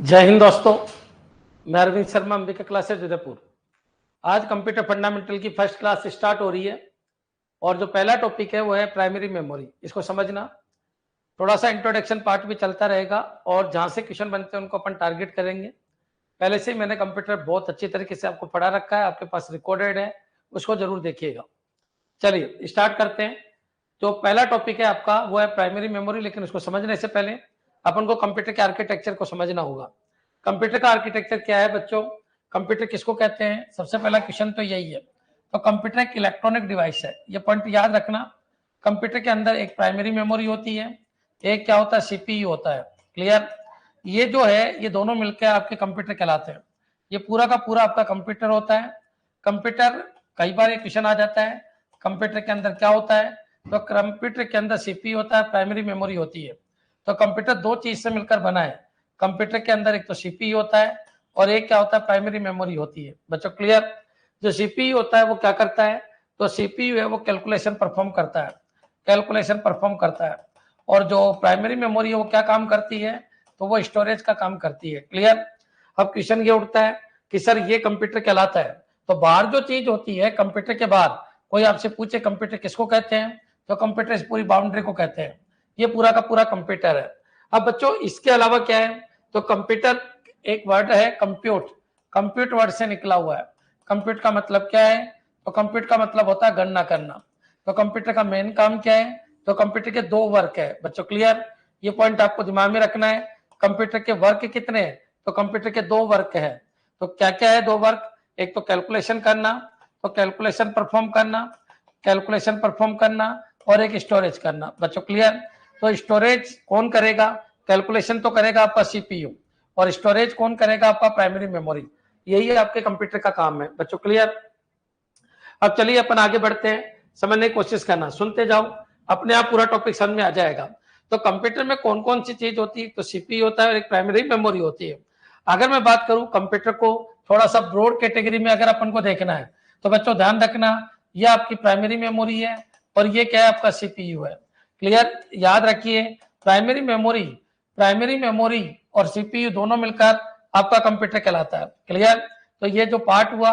जय हिंद दोस्तों, मैं अरविंद शर्मा, अंबिका क्लासेज उदयपुर। आज कंप्यूटर फंडामेंटल की फर्स्ट क्लास स्टार्ट हो रही है और जो पहला टॉपिक है वो है प्राइमरी मेमोरी। इसको समझना, थोड़ा सा इंट्रोडक्शन पार्ट भी चलता रहेगा और जहां से क्वेश्चन बनते हैं उनको अपन टारगेट करेंगे। पहले से ही मैंने कंप्यूटर बहुत अच्छी तरीके से आपको पढ़ा रखा है, आपके पास रिकॉर्डेड है, उसको जरूर देखिएगा। चलिए स्टार्ट करते हैं। जो पहला टॉपिक है आपका वो है प्राइमरी मेमोरी, लेकिन उसको समझने से पहले अपन को कंप्यूटर के आर्किटेक्चर को समझना होगा। कंप्यूटर का आर्किटेक्चर क्या है बच्चों, कंप्यूटर किसको कहते हैं? सबसे पहला क्वेश्चन तो यही है। तो कंप्यूटर एक इलेक्ट्रॉनिक डिवाइस है, ये पॉइंट याद रखना। कंप्यूटर के अंदर एक प्राइमरी मेमोरी होती है, एक क्या होता है, सीपीयू होता है। क्लियर? ये जो है ये दोनों मिलकर आपके कंप्यूटर कहलाते हैं। ये पूरा का पूरा आपका कंप्यूटर होता है। कंप्यूटर, कई बार ये क्वेश्चन आ जाता है कंप्यूटर के अंदर क्या होता है, तो कंप्यूटर के अंदर सीपीयू होता है, प्राइमरी मेमोरी होती है। तो कंप्यूटर दो चीज से मिलकर बना है। कंप्यूटर के अंदर एक तो सीपीयू होता है और एक क्या होता है, प्राइमरी मेमोरी होती है। बच्चों क्लियर? जो सीपीयू होता है वो क्या करता है, तो सीपीयू है वो कैलकुलेशन परफॉर्म करता है, कैलकुलेशन परफॉर्म करता है। और जो प्राइमरी मेमोरी है वो क्या काम करती है, तो वो स्टोरेज का काम करती है। क्लियर? अब क्वेश्चन ये उठता है कि सर ये कंप्यूटर कहलाता है, तो बाहर जो चीज होती है कंप्यूटर के बाहर, कोई आपसे पूछे कंप्यूटर किसको कहते हैं, तो कंप्यूटर इस पूरी बाउंड्री को कहते हैं। ये पूरा का पूरा कंप्यूटर है। अब बच्चों इसके अलावा क्या है, तो कंप्यूटर एक वर्ड है कंप्यूट, कंप्यूट वर्ड से निकला हुआ है। कंप्यूट का मतलब क्या है, तो कंप्यूट का मतलब होता है गणना करना। तो कंप्यूटर का मेन काम क्या है, तो कंप्यूटर के दो वर्क है बच्चों। क्लियर? ये पॉइंट आपको दिमाग में रखना है। कंप्यूटर के वर्क कितने हैं, तो कंप्यूटर के दो वर्क है। तो क्या क्या है दो वर्क, एक तो कैलकुलेशन करना, तो कैलकुलेशन परफॉर्म करना, कैलकुलेशन परफॉर्म करना, और एक स्टोरेज करना। बच्चों क्लियर? तो स्टोरेज कौन करेगा, कैलकुलेशन तो करेगा आपका सीपीयू, और स्टोरेज कौन करेगा, आपका प्राइमरी मेमोरी। यही है आपके कंप्यूटर का काम है। बच्चों क्लियर? अब चलिए अपन आगे बढ़ते हैं, समझने की कोशिश करना, सुनते जाओ, अपने आप पूरा टॉपिक समझ में आ जाएगा। तो कंप्यूटर में कौन कौन सी चीज होती है, तो सीपीयू होता है और एक प्राइमरी मेमोरी होती है। अगर मैं बात करूं कंप्यूटर को थोड़ा सा ब्रॉड कैटेगरी में अगर अपन को देखना है, तो बच्चों ध्यान रखना, ये आपकी प्राइमरी मेमोरी है और ये क्या है, आपका सीपीयू है। क्लियर? याद रखिए, प्राइमरी मेमोरी, प्राइमरी मेमोरी और सीपीयू दोनों मिलकर आपका कंप्यूटर कहलाता है। क्लियर? तो ये जो पार्ट हुआ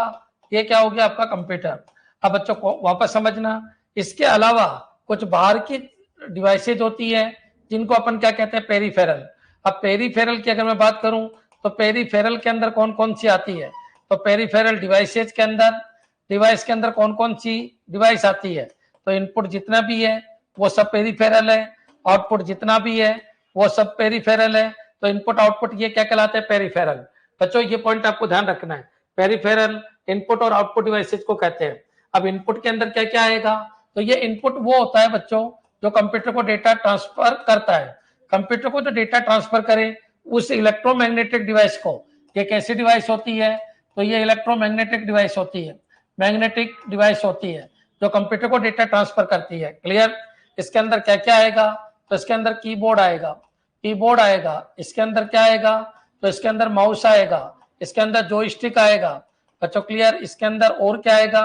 ये क्या हो गया, आपका कंप्यूटर। अब बच्चों को वापस समझना, इसके अलावा कुछ बाहर की डिवाइसेज होती है जिनको अपन क्या कहते हैं, पेरीफेरल। अब पेरीफेरल की अगर मैं बात करूं, तो पेरीफेरल के अंदर कौन कौन सी आती है, तो पेरीफेरल डिवाइसेज के अंदर, डिवाइस के अंदर कौन कौन सी डिवाइस आती है, तो इनपुट जितना भी है वो सब पेरीफेरल है, आउटपुट जितना भी है वो सब पेरीफेरल है। तो इनपुट आउटपुट ये क्या कहलाते हैं, पेरीफेरल। बच्चों ये पॉइंट आपको ध्यान रखना है, पेरीफेरल इनपुट और आउटपुट डिवाइसेज को कहते हैं। अब इनपुट के अंदर क्या क्या आएगा, तो ये इनपुट वो होता है बच्चों जो कंप्यूटर को डेटा ट्रांसफर करता है। कंप्यूटर को जो डेटा ट्रांसफर करे उस इलेक्ट्रोमैग्नेटिक डिवाइस को, ये कैसी डिवाइस होती है, तो ये इलेक्ट्रोमैग्नेटिक डिवाइस होती है, मैग्नेटिक डिवाइस होती है जो कंप्यूटर को डेटा ट्रांसफर करती है। क्लियर? इसके अंदर क्या क्या आएगा, तो इसके अंदर कीबोर्ड आएगा, कीबोर्ड आएगा, इसके अंदर क्या आएगा, तो इसके अंदर माउस आएगा, इसके अंदर जॉयस्टिक आएगा। बच्चों क्लियर? इसके अंदर और क्या आएगा,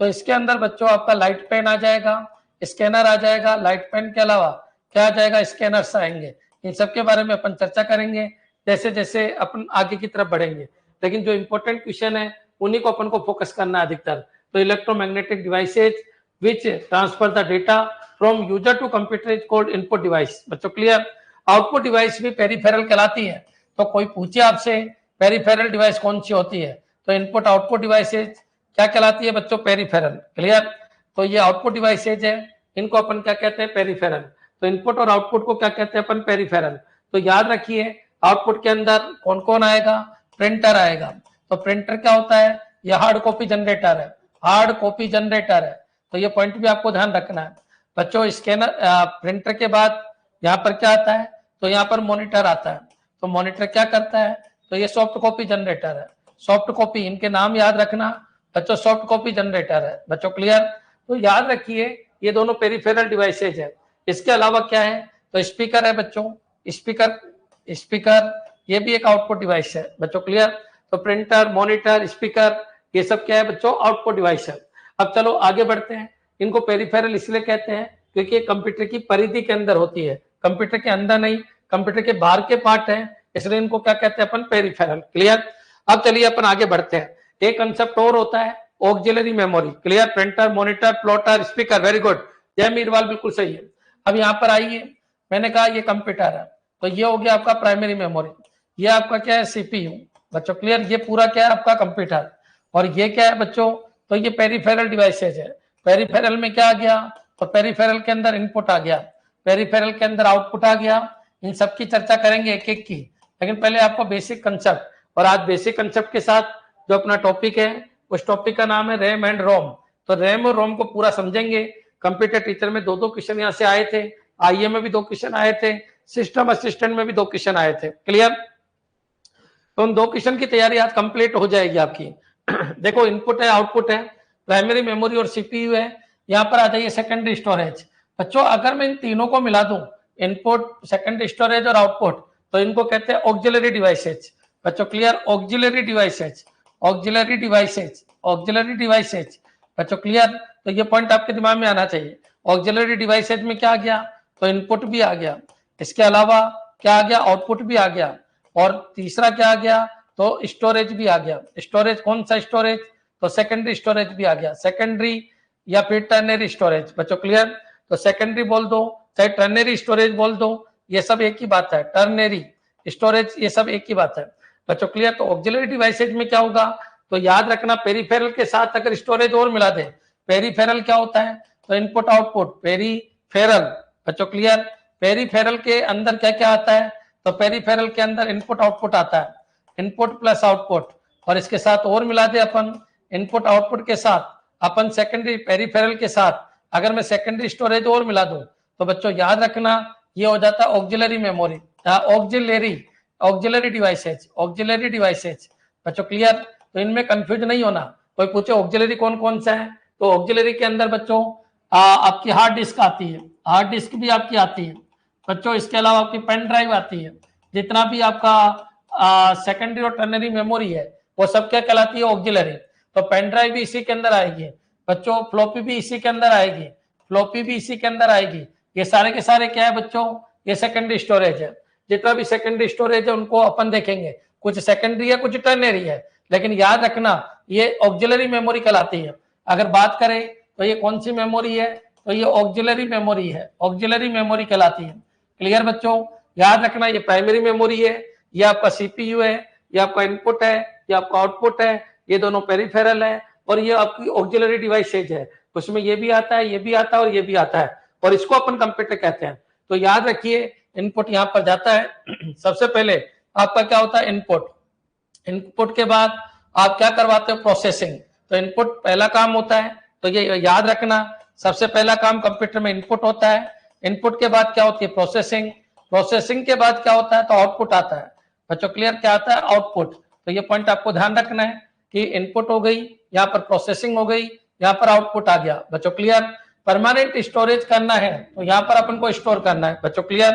तो इसके अंदर बच्चों आपका लाइट पेन आ जाएगा, स्कैनर आ जाएगा, लाइट पेन के अलावा क्या आ जाएगा, स्कैनर्स आएंगे। इन सब के बारे में अपन चर्चा करेंगे जैसे जैसे अपन आगे की तरफ बढ़ेंगे, लेकिन जो इंपॉर्टेंट क्वेश्चन है उन्हीं को अपन को फोकस करना अधिकतर। तो electromagnetic devices which transfer the data from user to computer is called input device. बच्चों क्लियर? आउटपुट डिवाइस भी पेरीफेरल कहलाती है। तो कोई पूछे आपसे पेरीफेरल डिवाइस कौन सी होती है, तो इनपुट आउटपुट डिवाइसेज क्या कहलाती है बच्चों, पेरीफेरल। क्लियर? तो ये आउटपुट डिवाइसेज है, इनको अपन क्या कहते हैं, पेरीफेरल। तो इनपुट और आउटपुट को क्या कहते हैं अपन, पेरीफेरल। तो याद रखिए आउटपुट के अंदर कौन कौन आएगा, प्रिंटर आएगा। तो प्रिंटर क्या होता है, यह हार्ड कॉपी जनरेटर है, हार्ड कॉपी जनरेटर है। तो ये पॉइंट भी आपको ध्यान रखना है बच्चों। स्कैनर, प्रिंटर के बाद यहाँ पर क्या आता है, तो यहाँ पर मॉनिटर आता है। तो मॉनिटर क्या करता है, तो ये सॉफ्ट कॉपी जनरेटर है, सॉफ्ट कॉपी, इनके नाम याद रखना बच्चों, सॉफ्ट कॉपी जनरेटर है। बच्चों क्लियर? तो याद रखिए ये दोनों पेरीफेरल डिवाइसेज है। इसके अलावा क्या है, तो स्पीकर है बच्चों, स्पीकर, स्पीकर ये भी एक आउटपुट डिवाइस है। बच्चों क्लियर? तो प्रिंटर, मॉनिटर, स्पीकर ये सब क्या है बच्चों, आउटपुट डिवाइस है। अब चलो आगे बढ़ते हैं। इनको पेरीफेरल इसलिए कहते हैं क्योंकि कंप्यूटर की परिधि के अंदर होती है, कंप्यूटर के अंदर नहीं, कंप्यूटर के बाहर के पार्ट है, इसलिए इनको क्या कहते हैं अपन, पेरिफेरल। क्लियर। अब चलिए अपन आगे बढ़ते हैं। एक कंसेप्ट और होता है auxiliary memory. Clear. Printer, monitor, plotter, speaker. Very good, जय मीरवाल, बिल्कुल सही है। अब यहाँ पर आइए, मैंने कहा ये कंप्यूटर है, तो ये हो गया आपका प्राइमरी मेमोरी। ये आपका क्या है, सीपीयू। बच्चों क्लियर, ये पूरा क्या है आपका कंप्यूटर। और ये क्या है बच्चों, तो ये पेरिफेरल डिवाइसेज है। पेरिफेरल में क्या आ गया, तो पेरिफेरल के अंदर इनपुट आ गया, पेरिफेरल के अंदर आउटपुट आ गया। इन सब की चर्चा करेंगे एक एक की, लेकिन पहले आपको बेसिक कंसेप्ट। और आज बेसिक कंसेप्ट के साथ जो अपना टॉपिक है, उस टॉपिक का नाम है रैम एंड रोम। तो रैम और रोम को पूरा समझेंगे। कंप्यूटर टीचर में दो क्वेश्चन यहाँ से आए थे, आईए में भी 2 क्वेश्चन आए थे, सिस्टम असिस्टेंट में भी 2 क्वेश्चन आए थे। क्लियर। तो उन 2 क्वेश्चन की तैयारी आज कंप्लीट हो जाएगी आपकी। देखो, इनपुट है, आउटपुट है, प्राइमरी मेमोरी और सीपीयू है। यहाँ पर आ जाइए सेकेंडरी स्टोरेज। बच्चों अगर मैं इन तीनों को मिला दूं, इनपुट, सेकेंडरी स्टोरेज और आउटपुट, तो इनको कहते हैं ऑक्सिलरी डिवाइसेज। बच्चों clear, auxiliary devices, auxiliary devices, auxiliary devices. बच्चों क्लियर। तो ये पॉइंट आपके दिमाग में आना चाहिए। ऑक्सिलरी डिवाइसेज में क्या आ गया, तो इनपुट भी आ गया, इसके अलावा क्या आ गया, आउटपुट भी आ गया, और तीसरा क्या आ गया, तो स्टोरेज भी आ गया। स्टोरेज कौन सा स्टोरेज, तो सेकेंडरी स्टोरेज भी आ गया, सेकेंडरी या फिर टर्नरी स्टोरेज। बच्चों क्लियर। तो सेकेंडरी बोल दो चाहे टर्नरी स्टोरेज बोल दो, ये सब एक ही बात है। टर्नरी स्टोरेज, ये सब एक ही बात है। बच्चों क्लियर। तो ऑक्सिलरी डिवाइसेज में क्या होगा, तो याद रखना, पेरिफेरल के साथ अगर स्टोरेज और मिला दे, पेरिफेरल क्या होता है, तो इनपुट आउटपुट, पेरिफेरल। बच्चों क्लियर। पेरिफेरल के अंदर क्या क्या आता है, तो पेरिफेरल के अंदर इनपुट आउटपुट आता है, इनपुट प्लस आउटपुट। और इसके साथ और मिला दे अपन, इनपुट आउटपुट के साथ अपन सेकेंडरी, पेरिफेरल के साथ अगर मैं सेकेंडरी स्टोरेज और मिला दूं, तो बच्चों याद रखना ये हो जाता है auxiliary memory, auxiliary, auxiliary devices, auxiliary devices. बच्चों क्लियर। तो इनमें कंफ्यूज नहीं होना। कोई पूछे ऑक्सिलरी कौन कौन सा है, तो ऑक्सिलरी के अंदर बच्चों आपकी हार्ड डिस्क आती है, हार्ड डिस्क भी आपकी आती है बच्चों। इसके अलावा आपकी पेन ड्राइव आती है। जितना भी आपका सेकेंडरी और टर्नरी मेमोरी है, वो सब क्या कहलाती है, ऑक्सिलरी। तो पेन ड्राइव भी इसी के अंदर आएगी बच्चों, फ्लॉपी भी इसी के अंदर आएगी, फ्लॉपी भी इसी के अंदर आएगी। ये सारे के सारे क्या है बच्चों, ये सेकेंडरी स्टोरेज है। जितना भी सेकेंडरी स्टोरेज है उनको अपन देखेंगे, कुछ सेकेंडरी है, कुछ टर्नरी है, लेकिन याद रखना ये ऑक्सिलरी मेमोरी कहलाती है। अगर बात करें तो ये कौन सी मेमोरी है, तो ये ऑक्सिलरी मेमोरी है, ऑक्सिलरी मेमोरी कहलाती है। क्लियर बच्चों। याद रखना ये प्राइमरी मेमोरी है, ये आपका सीपीयू है, ये आपका इनपुट है, ये आपका आउटपुट है, ये दोनों पेरिफेरल है, और ये आपकी ऑक्सिलरी डिवाइसेज है। उसमें ये भी आता है, ये भी आता है, और ये भी आता है, और इसको अपन कंप्यूटर कहते हैं। तो याद रखिए, इनपुट यहाँ पर जाता है। सबसे पहले आपका क्या होता है, इनपुट। इनपुट के बाद आप क्या करवाते हो, प्रोसेसिंग। तो इनपुट पहला काम होता है, तो ये याद रखना, सबसे पहला काम कंप्यूटर में इनपुट होता है। इनपुट के बाद क्या होती है, प्रोसेसिंग। प्रोसेसिंग के बाद क्या होता है, तो आउटपुट आता है। बच्चों क्लियर, क्या आता है, आउटपुट। तो ये पॉइंट आपको ध्यान रखना है कि इनपुट हो गई, यहाँ पर प्रोसेसिंग हो गई, यहाँ पर आउटपुट आ गया। बच्चों क्लियर। परमानेंट स्टोरेज करना है, तो यहाँ पर अपन को स्टोर करना है। बच्चों क्लियर।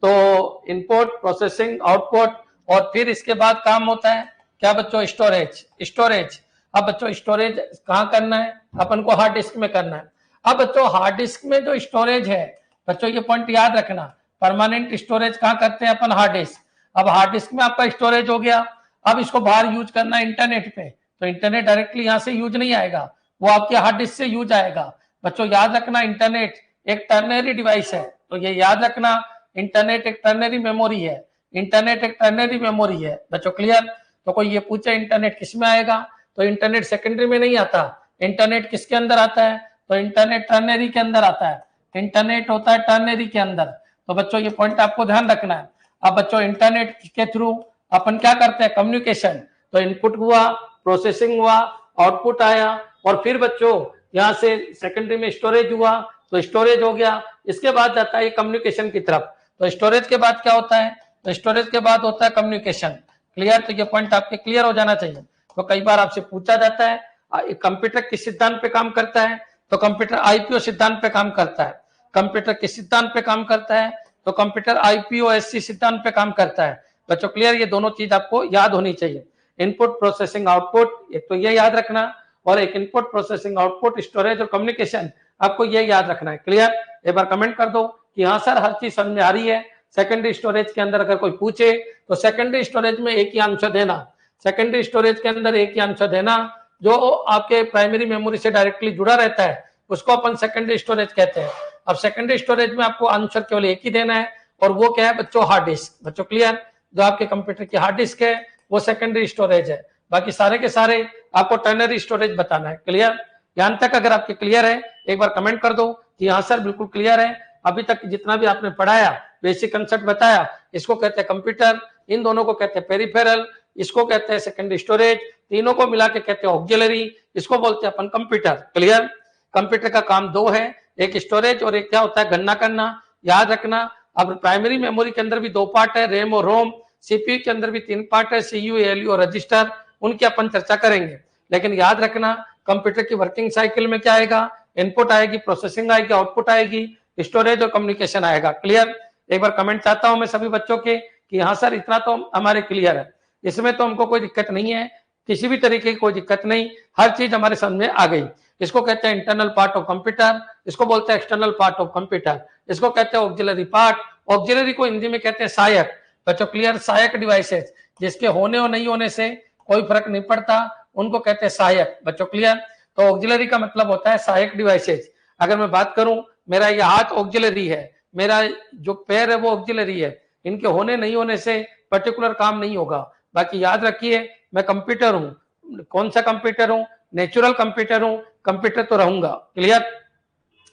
तो इनपुट, प्रोसेसिंग, आउटपुट, और फिर इसके बाद काम होता है क्या बच्चों, स्टोरेज। स्टोरेज, अब बच्चों स्टोरेज कहाँ करना है, अपन को हार्ड डिस्क में करना है। अब बच्चों हार्ड डिस्क में जो स्टोरेज है, बच्चों ये पॉइंट याद रखना, परमानेंट स्टोरेज कहाँ करते हैं अपन, हार्ड डिस्क। अब हार्ड डिस्क में आपका स्टोरेज हो गया, अब इसको बाहर यूज करना है इंटरनेट पे, तो इंटरनेट डायरेक्टली यहाँ से यूज नहीं आएगा, वो आपके हार्ड डिस्क से यूज आएगा। बच्चों याद रखना, इंटरनेट एक टर्नरी डिवाइस है, तो ये याद रखना, इंटरनेट एक टर्नरी मेमोरी है, इंटरनेट एक टर्नरी मेमोरी है। बच्चों क्लियर। तो कोई ये पूछे इंटरनेट किस में आएगा, तो इंटरनेट सेकेंडरी में नहीं आता, इंटरनेट किसके अंदर आता है, तो इंटरनेट टर्नरी के अंदर आता है, इंटरनेट होता है टर्नरी के अंदर। तो बच्चों ये पॉइंट आपको ध्यान रखना है। अब बच्चों इंटरनेट के थ्रू अपन क्या करते हैं, कम्युनिकेशन। तो इनपुट हुआ, प्रोसेसिंग हुआ, आउटपुट आया, और फिर बच्चों यहाँ से सेकेंडरी में स्टोरेज हुआ, तो स्टोरेज हो गया। इसके बाद जाता है कम्युनिकेशन की तरफ। तो स्टोरेज के बाद क्या होता है, तो स्टोरेज के बाद होता है कम्युनिकेशन। क्लियर। तो ये पॉइंट आपके क्लियर हो जाना चाहिए। तो कई बार आपसे पूछा जाता है कंप्यूटर किस सिद्धांत पे काम करता है, तो कंप्यूटर आईपीओ सिद्धांत पे काम करता है। कंप्यूटर किस सिद्धांत पे काम करता है, तो कंप्यूटर आईपीओएससी सिद्धांत पे काम करता है। बच्चों क्लियर। ये दोनों चीज आपको याद होनी चाहिए, इनपुट, प्रोसेसिंग, आउटपुट। एक तो ये याद रखना, और एक इनपुट, प्रोसेसिंग, आउटपुट, स्टोरेज और कम्युनिकेशन, आपको ये याद रखना है। क्लियर। एक बार कमेंट कर दो कि हाँ सर हर चीज समझ में आ रही है, सेकेंडरी स्टोरेज के अंदर अगर कोई पूछे तो सेकेंडरी स्टोरेज में एक ही आंसर देना, सेकेंडरी स्टोरेज के अंदर एक ही आंसर देना। जो आपके प्राइमरी मेमोरी से डायरेक्टली जुड़ा रहता है उसको अपन सेकेंडरी स्टोरेज कहते हैं। अब सेकेंडरी स्टोरेज में आपको आंसर केवल एक ही देना है, और वो क्या है बच्चों, हार्ड डिस्क। बच्चों क्लियर, जो आपके कंप्यूटर की हार्ड डिस्क है वो सेकेंडरी स्टोरेज है, बाकी सारे के सारे आपको टर्नरी स्टोरेज बताना है। क्लियर, यहां तक अगर आपके क्लियर है एक बार कमेंट कर दो कि हाँ सर बिल्कुल क्लियर है। अभी तक जितना भी आपने पढ़ाया, बेसिक कंसेप्ट बताया, इसको कहते हैं कंप्यूटर, इन दोनों को कहते हैं पेरिफेरल, इसको कहते हैं सेकेंडरी स्टोरेज, तीनों को मिला के कहते हैं ऑक्सिलरी, इसको बोलते हैं अपन कंप्यूटर। क्लियर, कंप्यूटर का काम दो है, एक स्टोरेज और एक क्या होता है गणना करना। याद रखना, अब प्राइमरी मेमोरी के अंदर भी दो पार्ट है, रैम और रोम। सीपीयू के अंदर भी तीन पार्ट है, सीयू, एलयू और रजिस्टर, उनकी अपन चर्चा करेंगे। लेकिन याद रखना कंप्यूटर की वर्किंग साइकिल में क्या आएगा, इनपुट आएगी, प्रोसेसिंग आएगी, आउटपुट आएगी, स्टोरेज और कम्युनिकेशन आएगा। क्लियर, एक बार कमेंट चाहता हूं मैं सभी बच्चों के कि हाँ सर इतना तो हमारे क्लियर है, इसमें तो हमको कोई दिक्कत नहीं है, किसी भी तरीके की कोई दिक्कत नहीं, हर चीज हमारे समझ में आ गई। इसको कहते हैं इंटरनल पार्ट ऑफ कंप्यूटर, इसको बोलते हैं एक्सटर्नल पार्ट ऑफ कंप्यूटर, इसको कहते हैं ऑक्सिलरी पार्ट। ऑक्सिलरी को हिंदी में कहते हैं सहायक। बच्चों क्लियर, सहायक डिवाइसेस जिसके होने और नहीं होने से कोई फर्क नहीं पड़ता, उनको कहते हैं सहायक। बच्चों क्लियर, तो ऑक्सिलरी का मतलब होता है सहायक डिवाइसेस। अगर मैं बात करूं, मेरा ये हाथ ऑक्सिलरी है, मेरा जो पैर है वो ऑक्सिलरी है, इनके होने नहीं होने से पर्टिकुलर काम नहीं होगा। बाकी याद रखिए मैं कंप्यूटर हूं, कौन सा कंप्यूटर हूं, नेचुरल कंप्यूटर हूं, कंप्यूटर तो रहूंगा। क्लियर,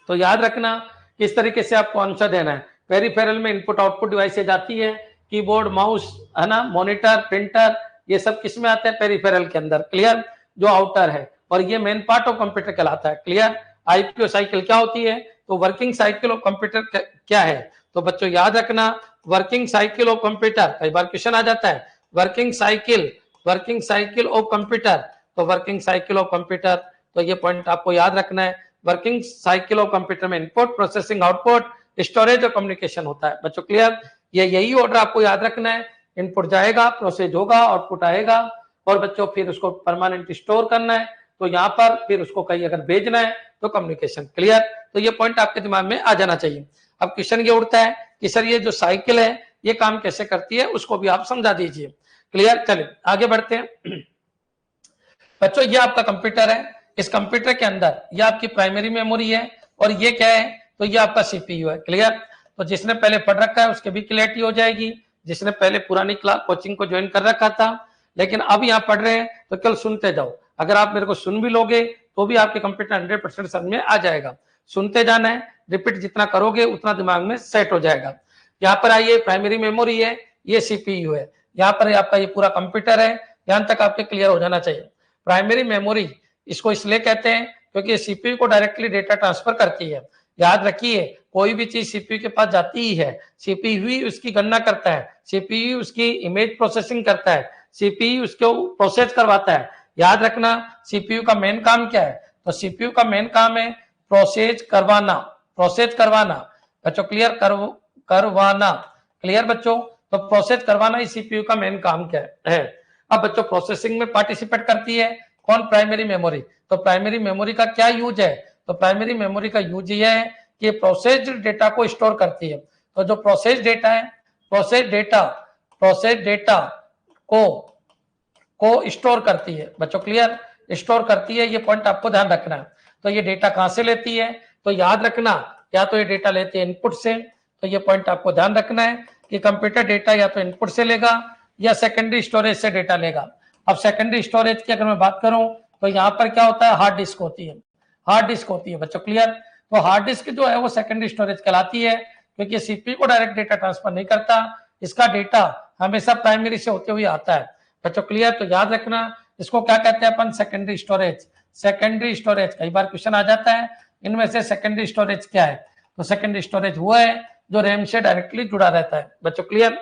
तो याद रखना किस तरीके से आपको आंसर देना है। पेरिफेरल में इनपुट आउटपुट डिवाइसेज आती है, कीबोर्ड, माउस, है ना, मॉनिटर, प्रिंटर, ये सब किस में आते हैं, पेरिफेरल के अंदर। क्लियर, जो आउटर है, और ये मेन पार्ट ऑफ कंप्यूटर कहलाता है। क्लियर, आईपीओ साइकिल क्या होती है, तो वर्किंग साइकिल ऑफ कंप्यूटर क्या है। तो बच्चों याद रखना वर्किंग साइकिल ऑफ कंप्यूटर, कई बार क्वेश्चन आ जाता है वर्किंग साइकिल ऑफ कंप्यूटर, तो वर्किंग साइकिल ऑफ कंप्यूटर, तो ये पॉइंट आपको याद रखना है। वर्किंग साइकिल ऑफ कंप्यूटर में इनपुट, प्रोसेसिंग, आउटपुट, स्टोरेज और कम्युनिकेशन होता है। बच्चों क्लियर, ये यही ऑर्डर आपको याद रखना है। इनपुट जाएगा, प्रोसेस होगा, आउटपुट आएगा, और बच्चों फिर उसको परमानेंट स्टोर करना है, तो यहाँ पर फिर उसको कहीं अगर भेजना है तो कम्युनिकेशन। क्लियर, तो ये पॉइंट आपके दिमाग में आ जाना चाहिए। अब क्वेश्चन ये उठता है कि सर ये जो साइकिल है ये काम कैसे करती है, उसको भी आप समझा दीजिए। क्लियर, चलिए आगे बढ़ते हैं। बच्चों ये आपका कंप्यूटर है, इस कंप्यूटर के अंदर ये आपकी प्राइमरी मेमोरी है, और ये क्या है, तो ये आपका सीपीयू है। क्लियर, तो जिसने पहले पढ़ रखा है उसके भी क्लियरिटी हो जाएगी, जिसने पहले पुरानी क्लास कोचिंग को ज्वाइन कर रखा था, लेकिन अब यहाँ पढ़ रहे हैं तो कल सुनते जाओ। अगर आप मेरे को सुन भी लोगे तो भी आपके कंप्यूटर 100% समझ में आ जाएगा। सुनते जाना है, रिपीट जितना करोगे उतना दिमाग में सेट हो जाएगा। यहाँ पर आइए, प्राइमरी मेमोरी है, ये सीपीयू है, यहाँ पर आपका ये पूरा कंप्यूटर है, यहाँ तक आपके क्लियर हो जाना चाहिए। प्राइमरी मेमोरी इसको इसलिए कहते हैं क्योंकि सीपीयू को डायरेक्टली डेटा ट्रांसफर करती है। याद रखिए कोई भी चीज सीपीयू के पास जाती ही है, सीपीयू ही उसकी गणना करता है, सीपीयू उसकी इमेज प्रोसेसिंग करता है, सीपीयू उसको प्रोसेस करवाता है। याद रखना सीपीयू का मेन काम क्या है, तो सीपीयू का मेन काम है प्रोसेस करवाना। बच्चों क्लियर, करवाना। क्लियर बच्चों, तो प्रोसेस करवाना ही सीपीयू का मेन काम क्या है। अब बच्चों प्रोसेसिंग में पार्टिसिपेट करती है कौन, प्राइमरी मेमोरी। तो प्राइमरी मेमोरी का क्या यूज है, तो प्राइमरी मेमोरी का यूज ये है कि प्रोसेस्ड डेटा को स्टोर करती है। तो जो प्रोसेस डेटा है, प्रोसेस डेटा को स्टोर करती है। बच्चों क्लियर, स्टोर करती है, ये पॉइंट आपको ध्यान रखना है। तो ये डेटा कहां से लेती है, तो याद रखना या तो ये डेटा लेती है इनपुट से, तो ये पॉइंट आपको ध्यान रखना है कि कंप्यूटर डेटा या तो इनपुट से लेगा या सेकेंडरी स्टोरेज से डेटा लेगा। अब सेकेंडरी स्टोरेज की अगर मैं बात करूं तो यहाँ पर क्या होता है, हार्ड डिस्क होती है। बच्चों क्लियर, तो हार्ड डिस्क जो है वो सेकेंडरी स्टोरेज कहलाती है, क्योंकि सीपीयू को डायरेक्ट डेटा ट्रांसफर नहीं करता, इसका डेटा हमेशा प्राइमरी से होते हुए आता है। बच्चों क्लियर, तो याद रखना इसको क्या कहते हैं अपन, सेकेंडरी स्टोरेज। कई बार क्वेश्चन आ जाता है इनमें से सेकेंडरी स्टोरेज क्या है, तो सेकेंडरी स्टोरेज वो है जो रैम से डायरेक्टली जुड़ा रहता है। बच्चों क्लियर,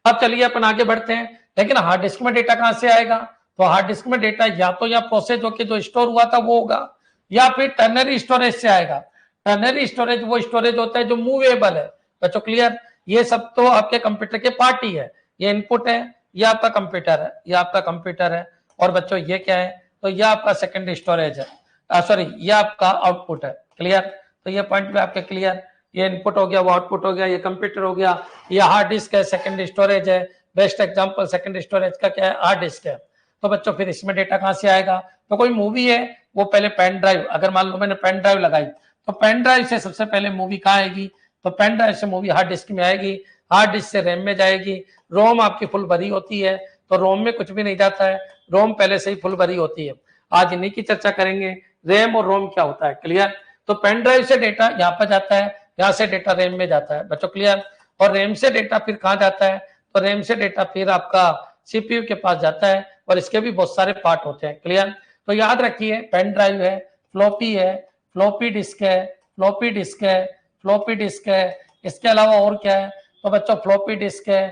अब चलिए अपन आगे बढ़ते हैं। लेकिन हार्ड डिस्क में डेटा कहां से आएगा, तो हार्ड डिस्क में डेटा या तो प्रोसेस होकर जो स्टोर हुआ था वो होगा, या फिर टर्नरी स्टोरेज से आएगा। टर्नरी स्टोरेज वो स्टोरेज होता है जो मूवेबल है। बच्चों क्लियर, ये सब तो आपके कंप्यूटर के पार्ट ही है, ये इनपुट है, ये आपका कंप्यूटर है, और बच्चों ये क्या है, तो ये आपका सेकेंडरी स्टोरेज है, सॉरी ये आपका आउटपुट है। क्लियर, तो ये पॉइंट भी आपके क्लियर। ये इनपुट हो गया, वो आउटपुट हो गया, ये कंप्यूटर हो गया, ये हार्ड डिस्क है, सेकंड स्टोरेज है। बेस्ट एग्जांपल सेकंड स्टोरेज का क्या है, हार्ड डिस्क है। तो बच्चों फिर इसमें डेटा कहाँ से आएगा, तो कोई मूवी है वो पहले पेन ड्राइव, अगर मान लो मैंने पेन ड्राइव लगाई तो पेन ड्राइव से सबसे पहले मूवी कहाँ आएगी, तो पेन ड्राइव से मूवी हार्ड डिस्क में आएगी, हार्ड डिस्क से रैम में जाएगी। रोम आपकी फुल भरी होती है तो रोम में कुछ भी नहीं जाता है, रोम पहले से ही फुल भरी होती है। आज इन्हीं की चर्चा करेंगे, रैम और रोम क्या होता है, क्लियर। तो पेन ड्राइव से डेटा यहाँ पर जाता है, यहाँ से डेटा रैम में जाता है बच्चों, क्लियर। और रैम से डेटा फिर कहाँ जाता है, तो रैम से डेटा फिर आपका सीपीयू के पास जाता है और इसके भी बहुत सारे पार्ट होते हैं, क्लियर। तो याद रखिए पेन ड्राइव है, फ्लॉपी है, फ्लॉपी डिस्क है, फ्लॉपी डिस्क है, फ्लॉपी डिस्क है। इसके अलावा और क्या है, तो बच्चों फ्लॉपी डिस्क है,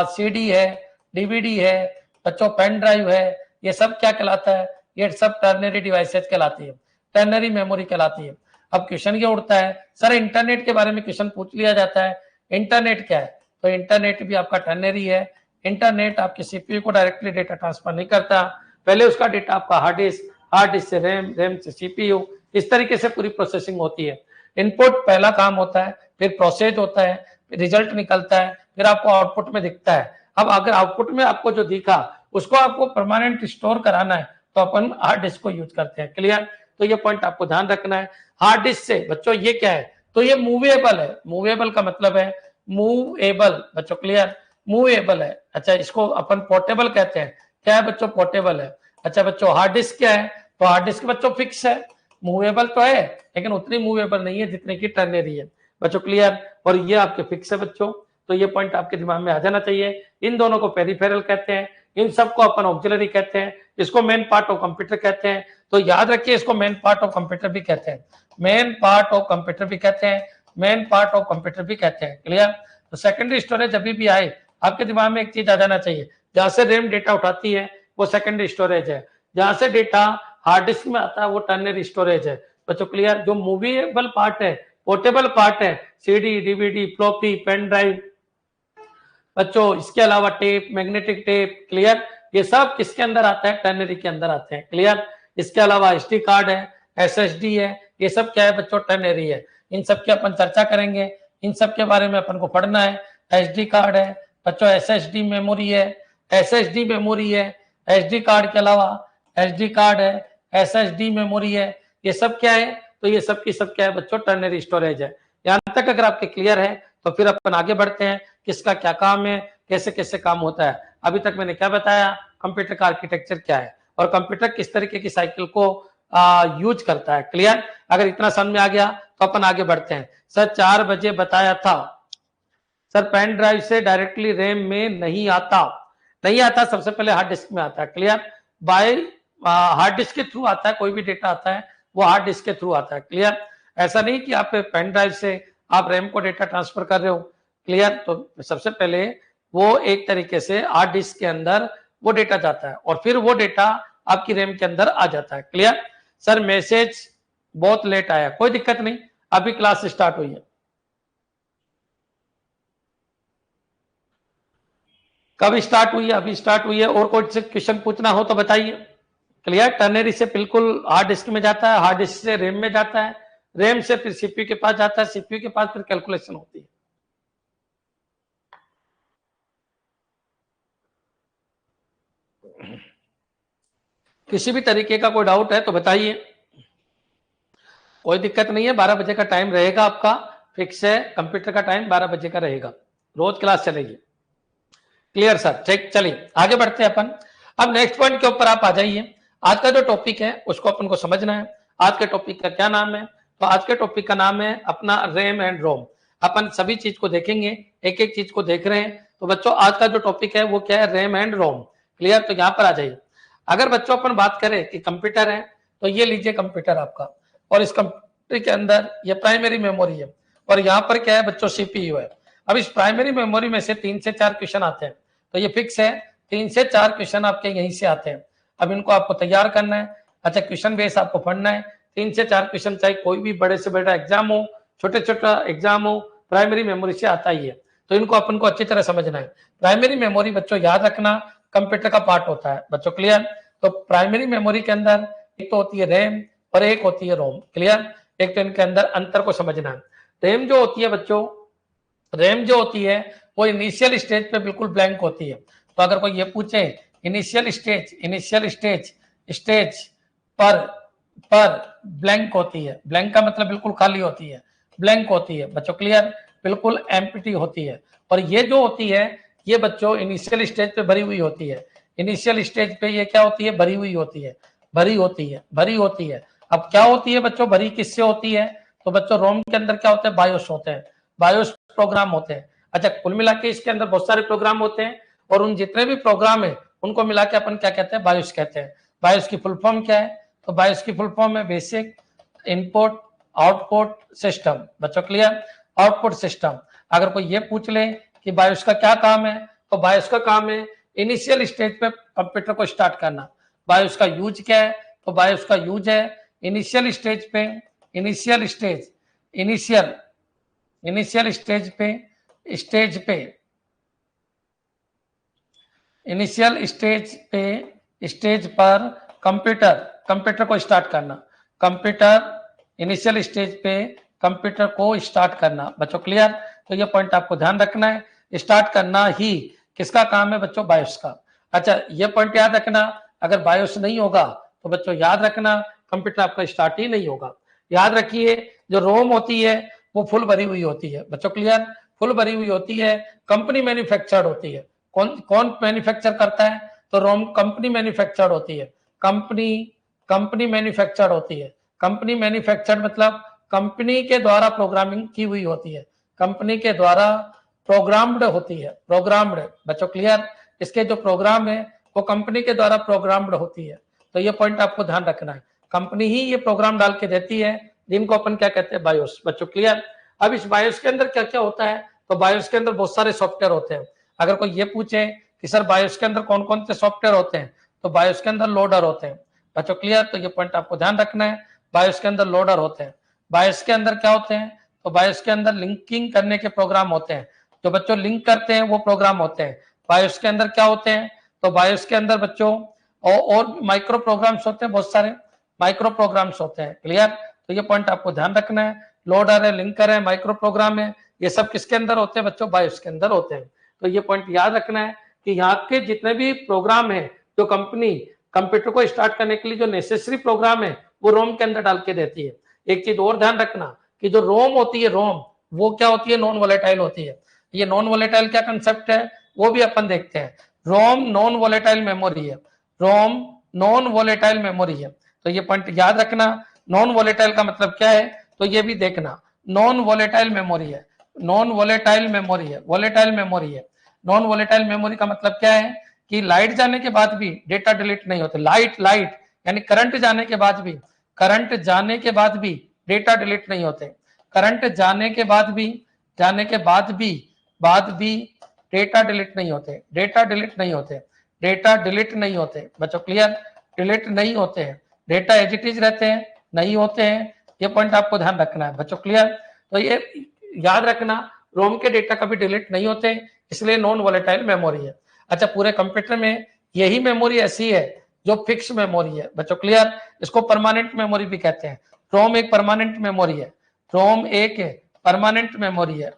सीडी है, डीवीडी है, बच्चों पेन ड्राइव है। ये सब क्या कहलाता है, ये सब टर्नरी डिवाइसेज कहलाती है, टर्नरी मेमोरी कहलाती है। अब क्वेश्चन ये उठता है, सर इंटरनेट के बारे में क्वेश्चन पूछ लिया जाता है, इंटरनेट क्या है, तो इंटरनेट भी आपका टर्नरी है। इंटरनेट आपके सीपीयू को डायरेक्टली डेटा ट्रांसफर नहीं करता, पहले उसका डेटा आपका हार्ड डिस्क, हार्ड डिस्क से रैम, रैम से सीपीयू, इस तरीके से पूरी प्रोसेसिंग होती है। इनपुट पहला काम होता है, फिर प्रोसेस होता है, फिर रिजल्ट निकलता है, फिर आपको आउटपुट में दिखता है। अब अगर आउटपुट में आपको जो दिखा उसको आपको परमानेंट स्टोर कराना है तो अपन हार्ड डिस्क को यूज करते हैं, क्लियर। तो ये पॉइंट आपको ध्यान रखना है। हार्ड डिस्क से बच्चों ये क्या है, तो ये मूवेबल है, मूवेबल का मतलब है मूवेबल बच्चों, क्लियर, मूवेबल है। अच्छा इसको अपन पोर्टेबल कहते हैं, क्या है बच्चों, पोर्टेबल है। अच्छा बच्चों हार्ड डिस्क क्या है, तो हार्ड डिस्क बच्चों फिक्स है, मूवेबल तो है लेकिन उतनी मूवेबल नहीं है जितने की टर्नरी है बच्चों, क्लियर। और ये आपके फिक्स है बच्चों, तो ये पॉइंट आपके दिमाग में आ जाना चाहिए। इन दोनों को पेरिफेरल कहते हैं, इन सबको अपन ऑक्सिलरी कहते हैं, इसको मेन पार्ट ऑफ कंप्यूटर कहते हैं। तो याद रखिए इसको मेन पार्ट ऑफ कंप्यूटर भी कहते हैं, मेन पार्ट ऑफ कंप्यूटर भी कहते हैं, मेन पार्ट ऑफ कंप्यूटर भी कहते हैं, क्लियर। तो सेकेंडरी स्टोरेज अभी भी आए आपके दिमाग में एक चीज आ जाना चाहिए, जहां से रैम डेटा उठाती है वो सेकेंडरी स्टोरेज है, जहां से डेटा हार्ड डिस्क में आता है वो टर्नरी स्टोरेज है बच्चों, क्लियर। जो मूवेबल पार्ट है, पोर्टेबल पार्ट है, CD, DVD, floppy, pen drive बच्चों, इसके अलावा टेप, मैग्नेटिक टेप, क्लियर, ये सब किसके अंदर आता है, टर्नरी के अंदर आते हैं, क्लियर। इसके अलावा एसडी कार्ड है, एसएसडी है, ये सब क्या है बच्चों, टर्नरी है। इन सब की अपन चर्चा करेंगे, इन सब के बारे में अपन को पढ़ना है। एसडी कार्ड है बच्चों, एसएसडी मेमोरी है, एसएसडी मेमोरी है, एसडी कार्ड के अलावा एसडी कार्ड है, एसएसडी मेमोरी है, ये सब क्या है, तो ये सब की सब क्या है बच्चों, टर्नरी स्टोरेज है। यहां तक अगर आपके क्लियर है तो फिर अपन आगे बढ़ते हैं, किसका क्या काम है, कैसे कैसे काम होता है। अभी तक मैंने क्या बताया, कंप्यूटर का आर्किटेक्चर क्या है और कंप्यूटर किस तरीके की साइकिल को यूज करता है, क्लियर। अगर इतना समझ में आ गया तो अपन आगे बढ़ते हैं। सर 4 बजे बताया था, सर पेन ड्राइव से डायरेक्टली रैम में नहीं आता, नहीं आता, सबसे पहले हार्ड डिस्क में आता है, क्लियर। बाय हार्ड डिस्क के थ्रू आता है, कोई भी डेटा आता है वो हार्ड डिस्क के थ्रू आता है, क्लियर। ऐसा नहीं कि आप पेन ड्राइव से आप रैम को डेटा ट्रांसफर कर रहे हो, क्लियर। तो सबसे पहले वो एक तरीके से हार्ड डिस्क के अंदर वो डेटा जाता है और फिर वो डेटा आपकी रैम के अंदर आ जाता है, क्लियर। सर मैसेज बहुत लेट आया, कोई दिक्कत नहीं, अभी क्लास स्टार्ट हुई है। कब स्टार्ट हुई है, अभी स्टार्ट हुई है। और कोई क्वेश्चन पूछना हो तो बताइए, क्लियर। टर्नरी से बिल्कुल हार्ड डिस्क में जाता है, हार्ड डिस्क से रैम में जाता है, रैम से फिर सीपीयू के पास जाता है, सीपीयू के पास फिर कैलकुलेशन होती है। किसी भी तरीके का कोई डाउट है तो बताइए, कोई दिक्कत नहीं है। 12 बजे का टाइम रहेगा आपका, फिक्स है, कंप्यूटर का टाइम 12 बजे का रहेगा, रोज क्लास चलेगी, क्लियर सर। ठीक, चलिए आगे बढ़ते हैं अपन। अब नेक्स्ट पॉइंट के ऊपर आप आ जाइए। आज का जो टॉपिक है उसको अपन को समझना है। आज के टॉपिक का क्या नाम है, तो आज के टॉपिक का नाम है अपना रैम एंड रोम। अपन सभी चीज को देखेंगे, एक एक चीज को देख रहे हैं। तो बच्चों आज का जो टॉपिक है वो क्या है, रैम एंड रोम, क्लियर। तो यहाँ पर आ जाइए। अगर बच्चों अपन बात करें कि कंप्यूटर है तो ये लीजिए कंप्यूटर आपका, और इस कंप्यूटर के अंदर ये प्राइमरी मेमोरी है और यहाँ पर क्या है बच्चों, सीपीयू है। अब इस प्राइमरी मेमोरी में से 3 से 4 क्वेश्चन आते हैं, तो ये फिक्स है 3 से 4 क्वेश्चन आपके यहीं से आते हैं। अब इनको आपको तैयार करना है। अच्छा क्वेश्चन बेस आपको पढ़ना है, 3 से 4 क्वेश्चन, चाहे कोई भी बड़े से बड़ा एग्जाम हो, छोटे छोटा एग्जाम हो, प्राइमरी मेमोरी से आता ही है। तो इनको अपन को अच्छी तरह समझना है। प्राइमरी मेमोरी बच्चों याद रखना कंप्यूटर का पार्ट होता है बच्चों, क्लियर। तो प्राइमरी मेमोरी के अंदर एक तो होती है रैम और एक होती है रोम, क्लियर। एक तो इनके अंदर अंतर को समझना है। रैम जो होती है बच्चों, रैम जो होती है वो इनिशियल स्टेज पे बिल्कुल ब्लैंक होती है। तो अगर कोई ये पूछे इनिशियल स्टेज पर ब्लैंक होती है, ब्लैंक का मतलब बिल्कुल खाली होती है, ब्लैंक होती है बच्चों, क्लियर, बिल्कुल एम्प्टी होती है। और ये जो होती है ये बच्चों इनिशियल स्टेज पे भरी हुई होती है, इनिशियल स्टेज पे ये क्या होती है, भरी हुई होती है, भरी होती है। अब क्या होती है बच्चों, भरी किससे होती है, तो बच्चों रोम के अंदर क्या होते हैं, बायोस होते हैं, बायोस प्रोग्राम होते हैं। अच्छा, कुल मिला के इसके अंदर बहुत सारे प्रोग्राम होते हैं और उन जितने भी प्रोग्राम है उनको मिला के अपन क्या कहते हैं, बायोस कहते हैं। बायोस की फुल फॉर्म क्या है, तो बायोस की फुल फॉर्म है बेसिक इनपुट आउटपुट सिस्टम। बच्चों क्लियर, आउटपुट सिस्टम। अगर कोई ये पूछ ले कि बायोस का क्या काम है, तो बायोस का काम है इनिशियल स्टेज पे कंप्यूटर को स्टार्ट करना। बायोस का यूज क्या है, तो बायोस का यूज है इनिशियल स्टेज पे, इनिशियल स्टेज पर कंप्यूटर को स्टार्ट करना, इनिशियल स्टेज पे कंप्यूटर को स्टार्ट करना। बच्चों क्लियर, तो ये पॉइंट आपको ध्यान रखना है, स्टार्ट करना ही किसका काम है बच्चों, बायोस का। अच्छा, ये पॉइंट याद रखना, अगर बायोस नहीं होगा तो बच्चों याद रखना कंप्यूटर आपका स्टार्ट ही नहीं होगा। याद रखिए, जो रोम होती है वो फुल भरी हुई होती है। बच्चों क्लियर, फुल भरी हुई होती है, कंपनी मैन्युफैक्चर्ड होती है। कौन मैन्युफैक्चर करता है, तो रोम कंपनी मैन्युफैक्चर्ड होती है, कंपनी मैन्युफैक्चर्ड होती है। कंपनी मैन्युफैक्चर्ड मतलब कंपनी के द्वारा प्रोग्रामिंग की हुई होती है, कंपनी के द्वारा प्रोग्राम्ड होती है, प्रोग्राम्ड। बच्चों क्लियर, इसके जो प्रोग्राम है वो कंपनी के द्वारा प्रोग्राम्ड होती है। तो ये पॉइंट आपको ध्यान रखना है, कंपनी ही ये प्रोग्राम डाल के देती है जिनको अपन क्या कहते हैं, बायोस। बच्चों क्लियर। अब इस बायोस के अंदर क्या क्या होता है, तो बायोस के अंदर बहुत सारे सॉफ्टवेयर होते हैं। अगर कोई ये पूछे कि सर बायोस के अंदर कौन कौन से सॉफ्टवेयर होते हैं, तो बायोस के अंदर लोडर होते हैं। बच्चों क्लियर, तो ये पॉइंट आपको ध्यान रखना है, बायोस के अंदर लोडर होते हैं। बायोस के अंदर क्या होते हैं, तो बायोस के अंदर लिंकिंग करने के प्रोग्राम होते हैं, जो बच्चों लिंक करते हैं वो प्रोग्राम होते हैं। बायोस के अंदर क्या होते हैं, तो बायोस के अंदर बच्चों और माइक्रो प्रोग्राम्स होते हैं, बहुत सारे माइक्रो प्रोग्राम्स होते हैं। क्लियर, तो ये पॉइंट आपको ध्यान रखना है, लोडर है, लिंकर है, माइक्रो प्रोग्राम है, ये सब किसके अंदर होते हैं बच्चों, बायोस के अंदर होते हैं। तो ये पॉइंट याद रखना है कि यहाँ के जितने भी प्रोग्राम है जो कंपनी कंप्यूटर को स्टार्ट करने के लिए जो नेसेसरी प्रोग्राम है वो रोम के अंदर डाल के देती है। एक चीज और ध्यान रखना कि जो रोम होती है, रोम वो क्या होती है, नॉन वोलेटाइल होती है। ये नॉन वोलेटाइल क्या कंसेप्ट है वो भी अपन देखते हैं। रोम नॉन वोलेटाइल मेमोरी है, रोम नॉन वोलेटाइल मेमोरी है। तो ये पॉइंट याद रखना, नॉन वोलेटाइल का मतलब क्या है, तो ये भी देखना, नॉन वोलेटाइल मेमोरी है, नॉन वोलेटाइल मेमोरी है, वोलेटाइल मेमोरी है। नॉन वोलेटाइल मेमोरी का मतलब क्या है कि लाइट जाने के बाद भी डेटा डिलीट नहीं होते, लाइट यानी करंट जाने के बाद भी, करंट जाने के बाद भी डेटा डिलीट नहीं होते, करंट जाने के बाद भी डेटा डिलीट नहीं होते, डेटा डिलीट नहीं होते, डेटा डिलीट नहीं होते। बच्चों क्लियर, डिलीट नहीं होते हैं, डेटा एज इट इज रहते हैं, नहीं होते हैं। ये पॉइंट आपको ध्यान रखना है बच्चों क्लियर। तो ये याद रखना, रोम के डेटा कभी डिलीट नहीं होते, इसलिए नॉन वोलेटाइल मेमोरी है। अच्छा, पूरे कंप्यूटर में यही मेमोरी ऐसी है जो फिक्स मेमोरी है। बच्चों क्लियर, इसको परमानेंट मेमोरी भी कहते हैं। रोम एक परमानेंट मेमोरी है, रोम एक परमानेंट मेमोरी है,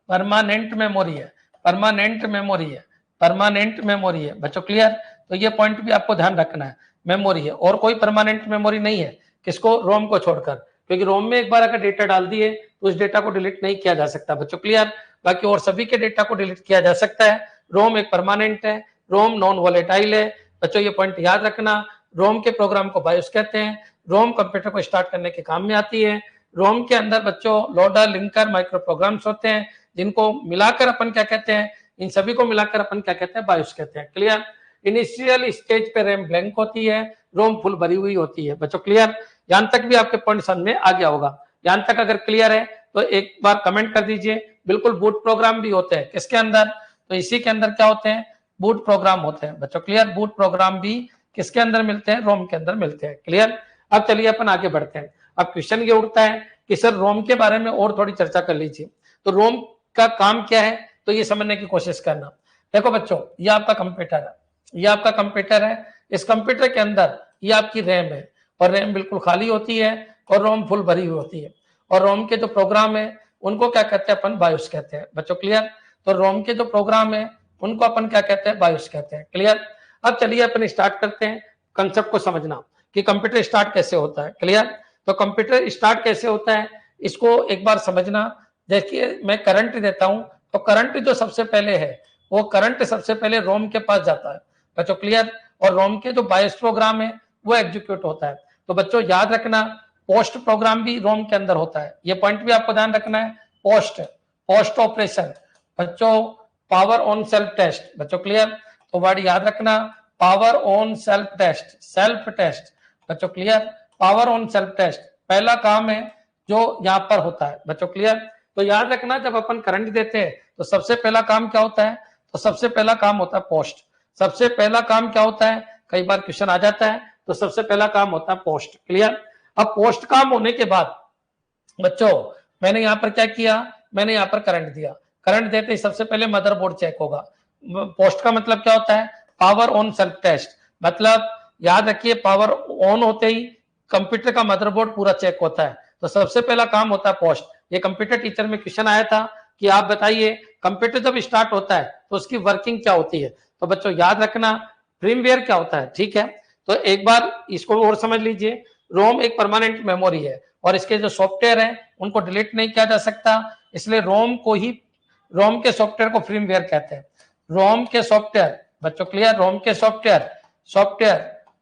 परमानेंट मेमोरी है, परमानेंट मेमोरी है, परमानेंट मेमोरी है। बच्चों क्लियर, तो ये पॉइंट भी आपको ध्यान रखना है, मेमोरी है और कोई परमानेंट मेमोरी नहीं है, किसको, रोम को छोड़कर, क्योंकि रोम में एक बार अगर डेटा डाल दिए तो उस डेटा को डिलीट नहीं किया जा सकता। बच्चों क्लियर, बाकी और सभी के डेटा को डिलीट किया जा सकता है। रोम एक परमानेंट है, रोम नॉन वोलेटाइल है। बच्चों ये पॉइंट याद रखना, रोम के प्रोग्राम को बायोस कहते हैं, रोम कंप्यूटर को स्टार्ट करने के काम में आती है। रोम के अंदर बच्चों लोडर, लिंकर, माइक्रो प्रोग्राम्स होते हैं, जिनको मिलाकर अपन क्या कहते हैं, इन सभी को मिलाकर अपन क्या कहते हैं, बायोस कहते हैं। क्लियर, इनिशियल स्टेज पे रैम ब्लैंक होती है, रोम फुल भरी हुई होती है। बच्चों क्लियर, यहां तक भी आपके पॉइंट समझ में आ गया होगा। यहां तक अगर क्लियर है तो एक बार कमेंट कर दीजिए। बिल्कुल, बूट प्रोग्राम भी होते हैं किसके अंदर, तो इसी के अंदर क्या होते हैं, बूट प्रोग्राम होते हैं। बच्चों क्लियर, बूट प्रोग्राम भी किसके अंदर मिलते हैं, रोम के अंदर मिलते हैं। क्लियर, अब चलिए अपन आगे बढ़ते हैं। अब क्वेश्चन ये उठता है कि सर रोम के बारे में और थोड़ी चर्चा कर लीजिए, तो रोम का काम क्या है, तो ये समझने की कोशिश करना। देखो बच्चों, ये आपका कंप्यूटर है, ये आपका कंप्यूटर है, इस कंप्यूटर के अंदर ये आपकी रैम है और रैम बिल्कुल खाली होती है और रोम फुल भरी हुई होती है। और रोम के जो प्रोग्राम है उनको क्या कहते हैं अपन बायोस कहते हैं। बच्चों क्लियर? तो रोम के जो प्रोग्राम है उनको अपन क्या कहते हैं बायोस कहते हैं। क्लियर? अब चलिए अपन स्टार्ट करते हैं कंसेप्ट को समझना कि कंप्यूटर स्टार्ट कैसे होता है। क्लियर? तो कंप्यूटर स्टार्ट कैसे होता है इसको एक बार समझना। देखिए मैं करंट देता हूं तो करंट जो सबसे पहले है वो करंट सबसे पहले रोम के पास जाता है। बच्चों क्लियर? और रोम के जो बायोस प्रोग्राम है वो एग्जीक्यूट होता है। तो बच्चों याद रखना पोस्ट प्रोग्राम भी रोम के अंदर होता है। ये पॉइंट भी आपको ध्यान रखना है। पोस्ट ऑपरेशन बच्चों पावर ऑन सेल्फ टेस्ट। बच्चों क्लियर? तो वर्ड याद रखना पावर ऑन सेल्फ टेस्ट। बच्चों clear? Power on self test पहला काम है जो यहाँ पर होता है। बच्चों क्लियर? तो याद रखना जब अपन करंट देते हैं तो सबसे पहला काम क्या होता है? तो सबसे पहला काम होता है पोस्ट। सबसे पहला काम क्या होता है? कई बार क्वेश्चन आ जाता है तो सबसे पहला काम होता है पोस्ट। क्लियर? अब पोस्ट काम होने के बाद बच्चों मैंने यहाँ पर क्या किया? मैंने यहाँ पर करंट दिया। करंट देते ही सबसे पहले मदरबोर्ड चेक होगा। पोस्ट का मतलब क्या होता है? Power on self test. मतलब याद रखिए पावर ऑन होते ही कंप्यूटर का मदरबोर्ड पूरा चेक होता है। तो सबसे पहला काम होता है पोस्ट। ये कंप्यूटर टीचर में क्वेश्चन आया था कि आप बताइए कंप्यूटर जब स्टार्ट होता है तो उसकी वर्किंग क्या होती है। तो बच्चों याद रखना फर्मवेयर क्या होता है। ठीक है? तो एक बार इसको और समझ लीजिए। रोम एक परमानेंट मेमोरी है और इसके जो सॉफ्टवेयर है उनको डिलीट नहीं किया जा सकता, इसलिए रोम के सॉफ्टवेयर को फर्मवेयर कहते हैं। रोम के सॉफ्टवेयर बच्चों क्लियर? रोम के सॉफ्टवेयर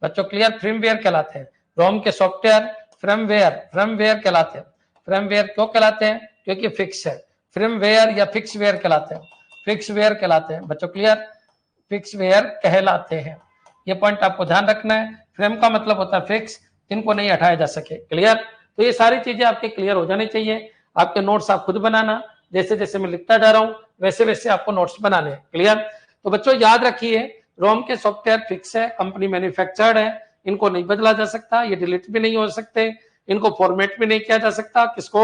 बच्चों क्लियर फर्मवेयर कहलाते हैं। रोम के सॉफ्टवेयर फर्मवेयर कहलाते हैं। फर्मवेयर क्यों कहलाते हैं? क्योंकि फिक्स है। फर्मवेयर या फिक्सवेयर कहलाते हैं। फिक्सवेयर कहलाते हैं। बच्चों क्लियर? फिक्सवेयर कहलाते हैं। ये पॉइंट आपको ध्यान रखना है। फ्रेम का मतलब होता है फिक्स, जिनको नहीं हटाया जा सके। क्लियर? तो ये सारी चीजें आपके क्लियर हो जानी चाहिए। आपके नोट्स आप खुद बनाना, जैसे जैसे मैं लिखता जा रहा हूं वैसे वैसे आपको नोट्स बनाने हैं। क्लियर? तो बच्चों याद रखिए रोम के सॉफ्टवेयर फिक्स है, कंपनी मैन्युफैक्चर्ड है, इनको नहीं बदला जा सकता, ये डिलीट भी नहीं हो सकते, इनको फॉर्मेट भी नहीं किया जा सकता। किसको?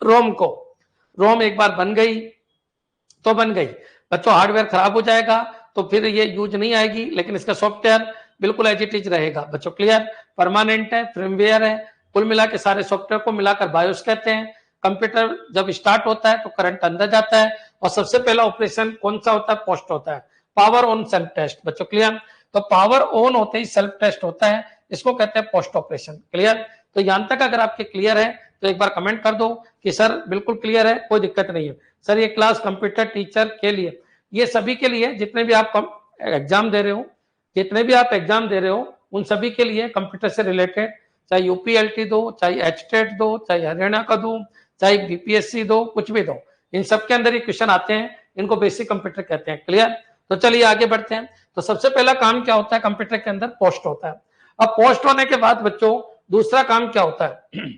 रोम को। रोम एक बार बन गई तो बन गई। बच्चों हार्डवेयर खराब हो जाएगा तो फिर ये यूज नहीं आएगी, लेकिन इसका सॉफ्टवेयर बिल्कुल एज इट इज रहेगा। बच्चों क्लियर? परमानेंट है, फर्मवेयर है, कुल मिला के सारे सॉफ्टवेयर को मिलाकर बायोस कहते हैं। कंप्यूटर जब स्टार्ट होता है तो करंट अंदर जाता है और सबसे पहला ऑपरेशन कौन सा होता है? पोस्ट होता है। Power on self test. बच्चों क्लियर? तो पावर ऑन होते ही सेल्फ टेस्ट होता है, इसको कहते हैं पोस्ट ऑपरेशन। क्लियर? तो यहां तक अगर आपके क्लियर है तो एक बार कमेंट कर दो कि सर बिल्कुल क्लियर है, कोई दिक्कत नहीं है। सर ये क्लास कंप्यूटर टीचर के लिए, ये सभी के लिए जितने भी आप एग्जाम दे रहे हो, उन सभी के लिए कंप्यूटर से रिलेटेड, चाहे यूपीएलटी दो, चाहे एचटेट दो, चाहे हरियाणा का दो, चाहे बीपीएससी दो, कुछ भी दो, इन सब के अंदर ये क्वेश्चन आते हैं, इनको बेसिक कंप्यूटर कहते हैं। क्लियर? तो चलिए आगे बढ़ते हैं। तो सबसे पहला काम क्या होता है कंप्यूटर के अंदर? पोस्ट होता है। अब पोस्ट होने के बाद बच्चों दूसरा काम क्या होता है?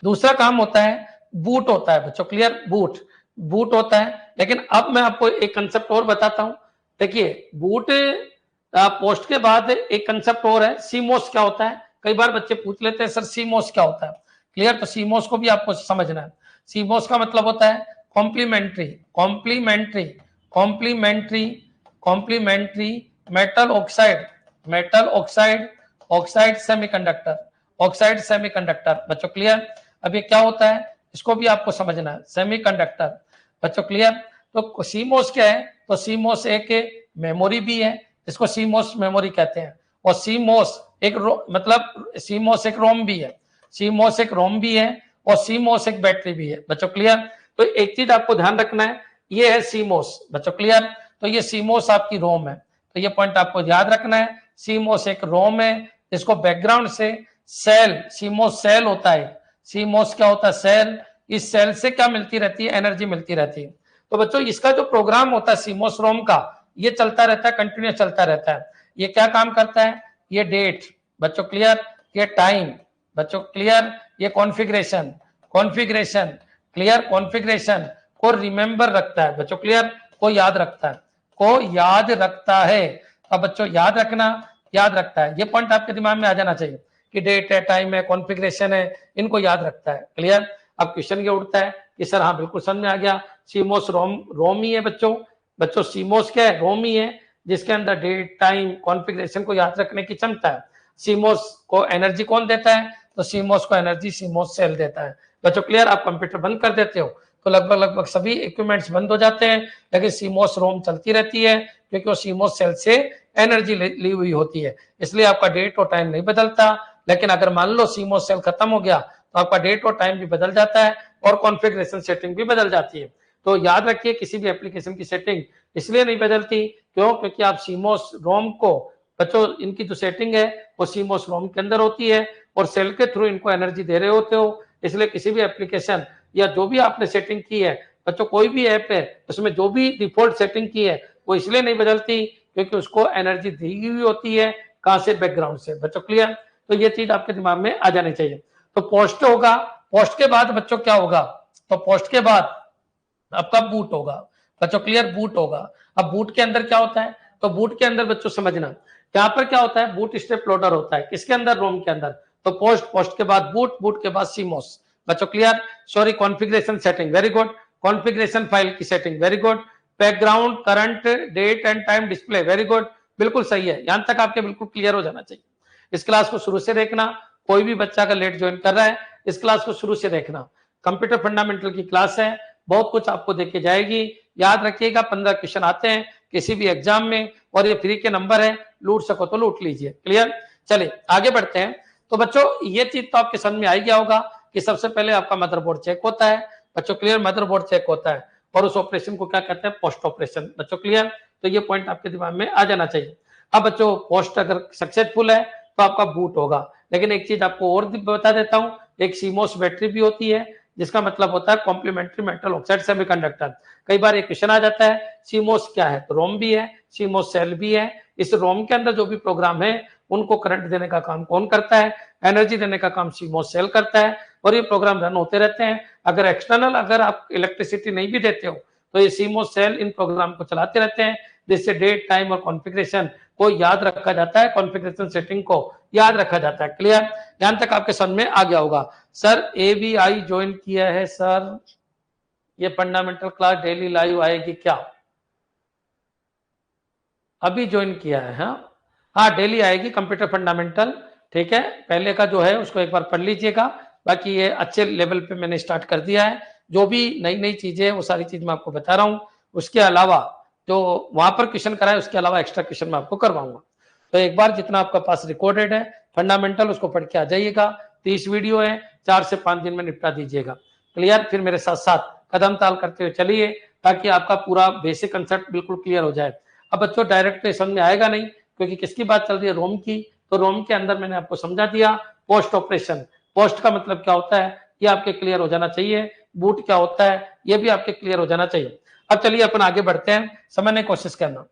दूसरा काम होता है बूट होता है। बच्चों क्लियर? बूट होता है। लेकिन अब मैं आपको एक कंसेप्ट और बताता हूं। देखिए बूट पोस्ट के बाद एक कंसेप्ट और है, सीमोस क्या होता है। कई बार बच्चे पूछ लेते हैं सर सीमोस क्या होता है। क्लियर? तो सीमोस को भी आपको समझना है। सीमोस का मतलब होता है कॉम्प्लीमेंट्री मेटल ऑक्साइड सेमीकंडक्टर। बच्चों क्लियर? अब ये क्या होता है इसको भी आपको समझना है। सेमीकंडक्टर। बच्चों क्लियर? तो सीमोस क्या है? तो सीमोस एक मेमोरी भी है, इसको सीमोस मेमोरी कहते हैं। और सीमोस एक रोम भी है, और सीमोस एक बैटरी भी है। बच्चों क्लियर? तो एक चीज आपको ध्यान रखना है, ये है सीमोस। बच्चों क्लियर? तो ये सीमोस आपकी रोम है, तो ये पॉइंट आपको याद रखना है। सीमोस एक रोम है, इसको बैकग्राउंड से सीमोस सेल होता है। सीमोस क्या होता है? सेल। इस सेल से क्या मिलती रहती है? एनर्जी मिलती रहती है। तो बच्चों इसका जो प्रोग्राम होता है सीमोस रोम का, ये चलता रहता है, कंटिन्यूस चलता रहता है। ये क्या काम करता है? ये डेट। बच्चों क्लियर? ये टाइम। बच्चों क्लियर? ये कॉन्फ़िगरेशन को रिमेंबर रखता है। बच्चों क्लियर? को याद रखता है। अब बच्चों याद रखता है, ये पॉइंट आपके दिमाग में आ जाना चाहिए कि डेट है, टाइम है, कॉन्फ़िगरेशन है, इनको याद रखता है। क्लियर? अब क्वेश्चन ये उठता है कि सर हाँ बिल्कुल समझ में आ गया, सीमोस रोम ही है। बच्चों सीमोस क्या है? रोम ही है, जिसके अंदर डेट, टाइम, कॉन्फ़िगरेशन को याद रखने की क्षमता है। सीमोस को एनर्जी कौन देता है? तो सीमोस को एनर्जी सीमोस सेल देता है। बच्चों क्लियर? आप कंप्यूटर बंद कर देते हो तो लगभग सभी इक्विपमेंट्स बंद हो जाते हैं, लेकिन सीमोस रोम चलती रहती है क्योंकि वो सीमोस सेल से एनर्जी ली हुई होती है, इसलिए आपका डेट और टाइम नहीं बदलता। लेकिन अगर मान लो सीमोस सेल खत्म हो गया तो आपका डेट और टाइम भी बदल जाता है और कॉन्फ़िगरेशन सेटिंग भी बदल जाती है। तो याद रखिए किसी भी एप्लीकेशन की सेटिंग इसलिए नहीं बदलती, क्यों? क्योंकि आप सीमोस रोम को, बच्चों इनकी जो सेटिंग है वो सीमोस रोम के अंदर होती है और सेल के थ्रू इनको एनर्जी दे रहे होते हो, इसलिए किसी भी एप्लीकेशन या जो भी आपने सेटिंग की है, बच्चों कोई भी ऐप है उसमें जो भी डिफॉल्ट सेटिंग की है वो इसलिए नहीं बदलती क्योंकि उसको एनर्जी दी हुई होती है, कहां से? बैकग्राउंड से। बच्चों क्लियर? तो ये चीज आपके दिमाग में आ जानी चाहिए। तो पोस्ट होगा, पोस्ट के बाद बच्चों क्या होगा? तो पोस्ट के बाद आपका बूट होगा। बच्चों क्लियर? बूट होगा। अब बूट के अंदर क्या होता है? तो बूट के अंदर बच्चों समझना, यहाँ पर क्या होता है? बूट स्टेप लोडर होता है। किसके अंदर? रोम के अंदर। तो पोस्ट, पोस्ट के बाद बूट, बूट के बाद सीमोस। बच्चों clear? Sorry, configuration setting, very good. Configuration file की setting, very good. Background, current, date and time display, very good, बिल्कुल सही है। यहां तक आपके बिल्कुल क्लियर हो जाना चाहिए। इस क्लास को शुरू से देखना, कोई भी बच्चा अगर लेट ज्वाइन कर रहा है इस क्लास को शुरू से देखना। कंप्यूटर फंडामेंटल की क्लास है, बहुत कुछ आपको देके जाएगी। याद रखिएगा 15 क्वेश्चन आते हैं किसी भी एग्जाम में और ये फ्री के नंबर है, लूट सको तो लूट लीजिए। क्लियर? चलिए आगे बढ़ते हैं। तो बच्चों ये चीज तो आपके समझ में आ ही गया होगा कि सबसे पहले आपका मदरबोर्ड चेक होता है। बच्चों क्लियर? मदरबोर्ड चेक होता है और उस ऑपरेशन को क्या कहते हैं? Post operation. बच्चों क्लियर? तो ये पॉइंट आपके दिमाग में आ जाना चाहिए। अब बच्चों पोस्ट अगर सक्सेसफुल है तो आपका बूट होगा। लेकिन एक चीज आपको और बता देता हूं, एक सीमोस बैटरी भी होती है जिसका मतलब होता है कॉम्प्लीमेंट्री मेटल ऑक्साइड सेमीकंडक्टर। कई बार एक क्वेश्चन आ जाता है सीमोस क्या है? तो रोम भी है, सीमोस सेल भी है। इस रोम के अंदर जो भी प्रोग्राम है उनको करंट देने का काम कौन करता है? एनर्जी देने का काम सीमोस सेल करता है और ये प्रोग्राम रन होते रहते हैं। अगर एक्सटर्नल अगर आप इलेक्ट्रिसिटी नहीं भी देते हो तो ये सीमोस सेल इन प्रोग्राम को चलाते रहते हैं, जिससे डेट, टाइम और कॉन्फ़िगरेशन को याद रखा जाता है, कॉन्फ़िगरेशन सेटिंग को याद रखा जाता है। क्लियर? यहां तक आपके समझ में आ गया होगा। सर ABI ज्वाइन किया है सर, ये फंडामेंटल क्लास डेली लाइव आएगी क्या? अभी ज्वाइन किया है? हाँ डेली आएगी कंप्यूटर फंडामेंटल। ठीक है, पहले का जो है उसको एक बार पढ़ लीजिएगा। बाकी ये अच्छे लेवल पे मैंने स्टार्ट कर दिया है। जो भी नई नई चीजें वो सारी चीज मैं आपको बता रहा हूँ। उसके अलावा जो वहां पर क्वेश्चन कराए उसके अलावा एक्स्ट्रा क्वेश्चन मैं आपको करवाऊंगा। तो एक बार जितना आपका पास रिकॉर्डेड है फंडामेंटल उसको पढ़ के आ जाइएगा। 30 वीडियो है, 4 से 5 दिन में निपटा दीजिएगा। क्लियर? फिर मेरे साथ साथ कदम ताल करते हुए चलिए ताकि आपका पूरा बेसिक कंसेप्ट बिल्कुल क्लियर हो जाए। अब बच्चों डायरेक्ट तो समझ में आएगा नहीं क्योंकि किसकी बात चल रही है? रोम की। तो रोम के अंदर मैंने आपको समझा दिया पोस्ट ऑपरेशन। पोस्ट का मतलब क्या होता है ये आपके क्लियर हो जाना चाहिए। बूट क्या होता है ये भी आपके क्लियर हो जाना चाहिए। अब चलिए अपन आगे बढ़ते हैं, समझने की कोशिश करना।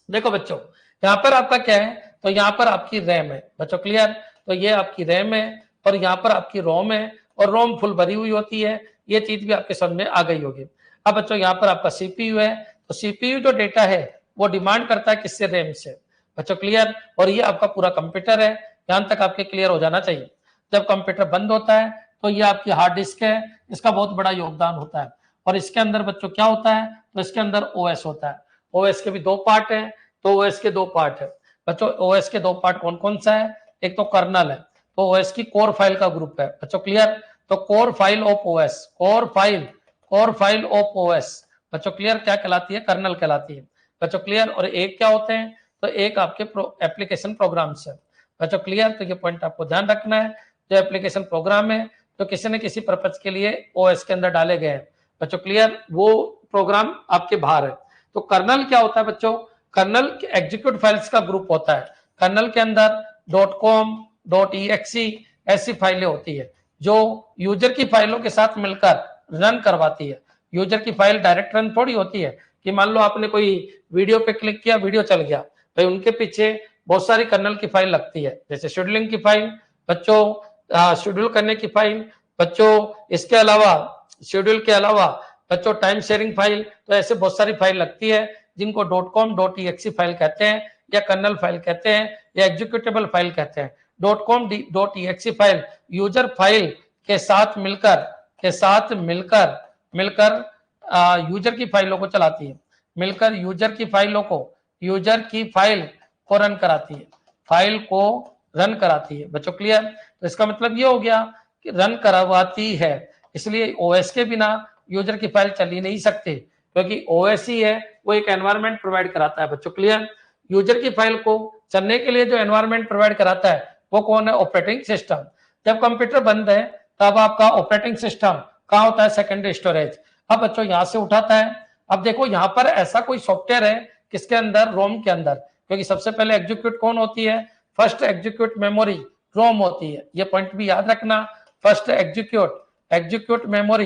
देखो बच्चों यहाँ पर आपका क्या है? तो यहाँ पर आपकी रैम है। बच्चों क्लियर? तो ये आपकी रैम है और यहाँ पर आपकी रोम है और रोम फुल भरी हुई होती है। ये चीज भी आपके समझ में आ गई होगी। अब बच्चों यहाँ पर आपका CPU है, तो CPU जो डेटा है वो डिमांड करता है किससे? रैम से। बच्चों क्लियर? और ये आपका पूरा कंप्यूटर है, यहां तक आपके क्लियर हो जाना चाहिए। जब कंप्यूटर बंद होता है तो ये आपकी हार्ड डिस्क है, इसका बहुत बड़ा योगदान होता है। और इसके अंदर बच्चों क्या होता है? तो इसके अंदर OS होता है। OS के भी 2 पार्ट है, तो OS के 2 पार्ट है। बच्चों OS के 2 पार्ट कौन कौन सा है? एक तो कर्नल है, तो OS की कोर फाइल का ग्रुप है। बच्चों क्लियर? तो core file of OS, core file of OS बच्चों क्लियर क्या कहलाती है? कर्नल कहलाती है। बच्चों क्लियर? और एक क्या होते हैं? तो एक आपके एप्लीकेशन प्रोग्राम्स है। बच्चों क्लियर? तो ये पॉइंट आपको ध्यान रखना है। जो एप्लीकेशन प्रोग्राम है तो किसी न किसी पर्पज के लिए OS के अंदर डाले गए हैं। बच्चों क्लियर? वो प्रोग्राम आपके बाहर है। तो कर्नल क्या होता है बच्चों? कर्नल एग्जीक्यूट फाइल्स का ग्रुप होता है। कर्नल के अंदर .com, .exe ऐसी फाइलें होती है जो यूजर की फाइलों के साथ मिलकर रन करवाती है। यूजर की फाइल डायरेक्ट रन थोड़ी होती है कि मान लो आपने कोई वीडियो पे क्लिक किया, वीडियो चल गया, भाई उनके पीछे बहुत सारी कर्नल की फाइल लगती है, जैसे शेड्यूलिंग की फाइल बच्चों, शेड्यूल करने की फाइल बच्चों, इसके अलावा शेड्यूल के अलावा बच्चों टाइम शेयरिंग फाइल। तो ऐसे बहुत सारी फाइल लगती है जिनको .com, .exe फाइल कहते हैं या कर्नल फाइल कहते हैं या एग्जीक्यूटेबल फाइल कहते हैं। .com, .exe file user file के साथ मिलकर यूजर की फाइलों को चलाती है, यूजर की फाइल को रन कराती है, फाइल को रन कराती है। बच्चों क्लियर? तो इसका मतलब ये हो गया कि रन करवाती है, इसलिए ओएस के बिना यूजर की फाइल चल ही नहीं सकती, क्योंकि ओएस ही है वो एक एनवायरनमेंट प्रोवाइड कराता है। बच्चों क्लियर? यूजर की फाइल को चलने के लिए जो एनवायरनमेंट प्रोवाइड कराता है वो कौन है? Operating system. जब कंप्यूटर बंद है तब आपका ऑपरेटिंग सिस्टम कहाँ होता है? Secondary storage. अब बच्चों यहां से उठाता है। अब देखो यहाँ पर ऐसा कोई सॉफ्टवेयर है किसके अंदर? रोम के अंदर, क्योंकि सबसे पहले एग्जीक्यूट कौन होती है? फर्स्ट एग्जीक्यूट मेमोरी रोम होती है। ये पॉइंट भी याद रखना। First execute memory,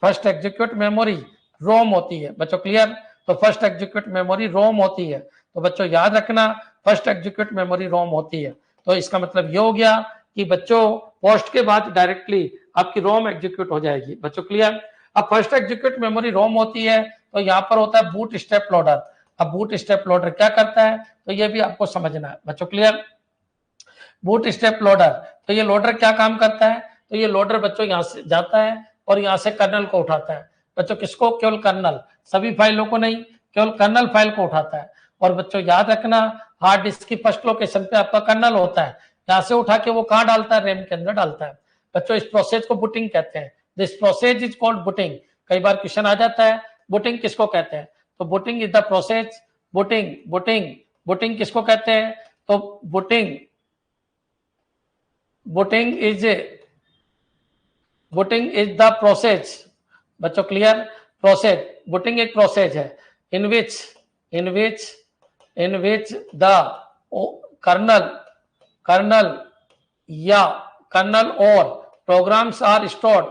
first execute memory रोम होती है। बच्चों क्लियर? तो फर्स्ट एग्जीक्यूट मेमोरी रोम होती है। तो बच्चों याद रखना, फर्स्ट एग्जीक्यूट मेमोरी रोम होती है। तो इसका मतलब ये हो गया कि बच्चों पोस्ट के बाद डायरेक्टली आपकी रोम एग्जीक्यूट हो जाएगी। बच्चों क्लियर? अब फर्स्ट एग्जीक्यूट मेमोरी रोम होती है तो यहाँ पर होता है बूट स्टेप लोडर। अब बूट स्टेप लोडर क्या करता है तो ये भी आपको समझना है। बच्चों क्लियर? बूट स्टेप लोडर, तो ये लोडर क्या काम करता है? तो ये लोडर बच्चों यहाँ से जाता है और यहाँ से कर्नल को उठाता है। बच्चों किसको? केवल कर्नल, सभी फाइलों को नहीं, केवल कर्नल फाइल को उठाता है। और बच्चों याद रखना, हार्ड डिस्क की फर्स्ट लोकेशन पे आपका कर्नल होता है, यहाँ से उठा के वो कहाँ डालता है? रैम के अंदर डालता है। बच्चों इस प्रोसेस को बूटिंग कहते हैं। This process is called booting. कई बार क्वेश्चन आ जाता है बूटिंग किसको कहते हैं? तो booting is the process, booting किसको कहते हैं? तो बूटिंग इज द प्रोसेस। बच्चों क्लियर? प्रोसेस, बूटिंग एक प्रोसेस है इन विच द कर्नल या कर्नल और programs are stored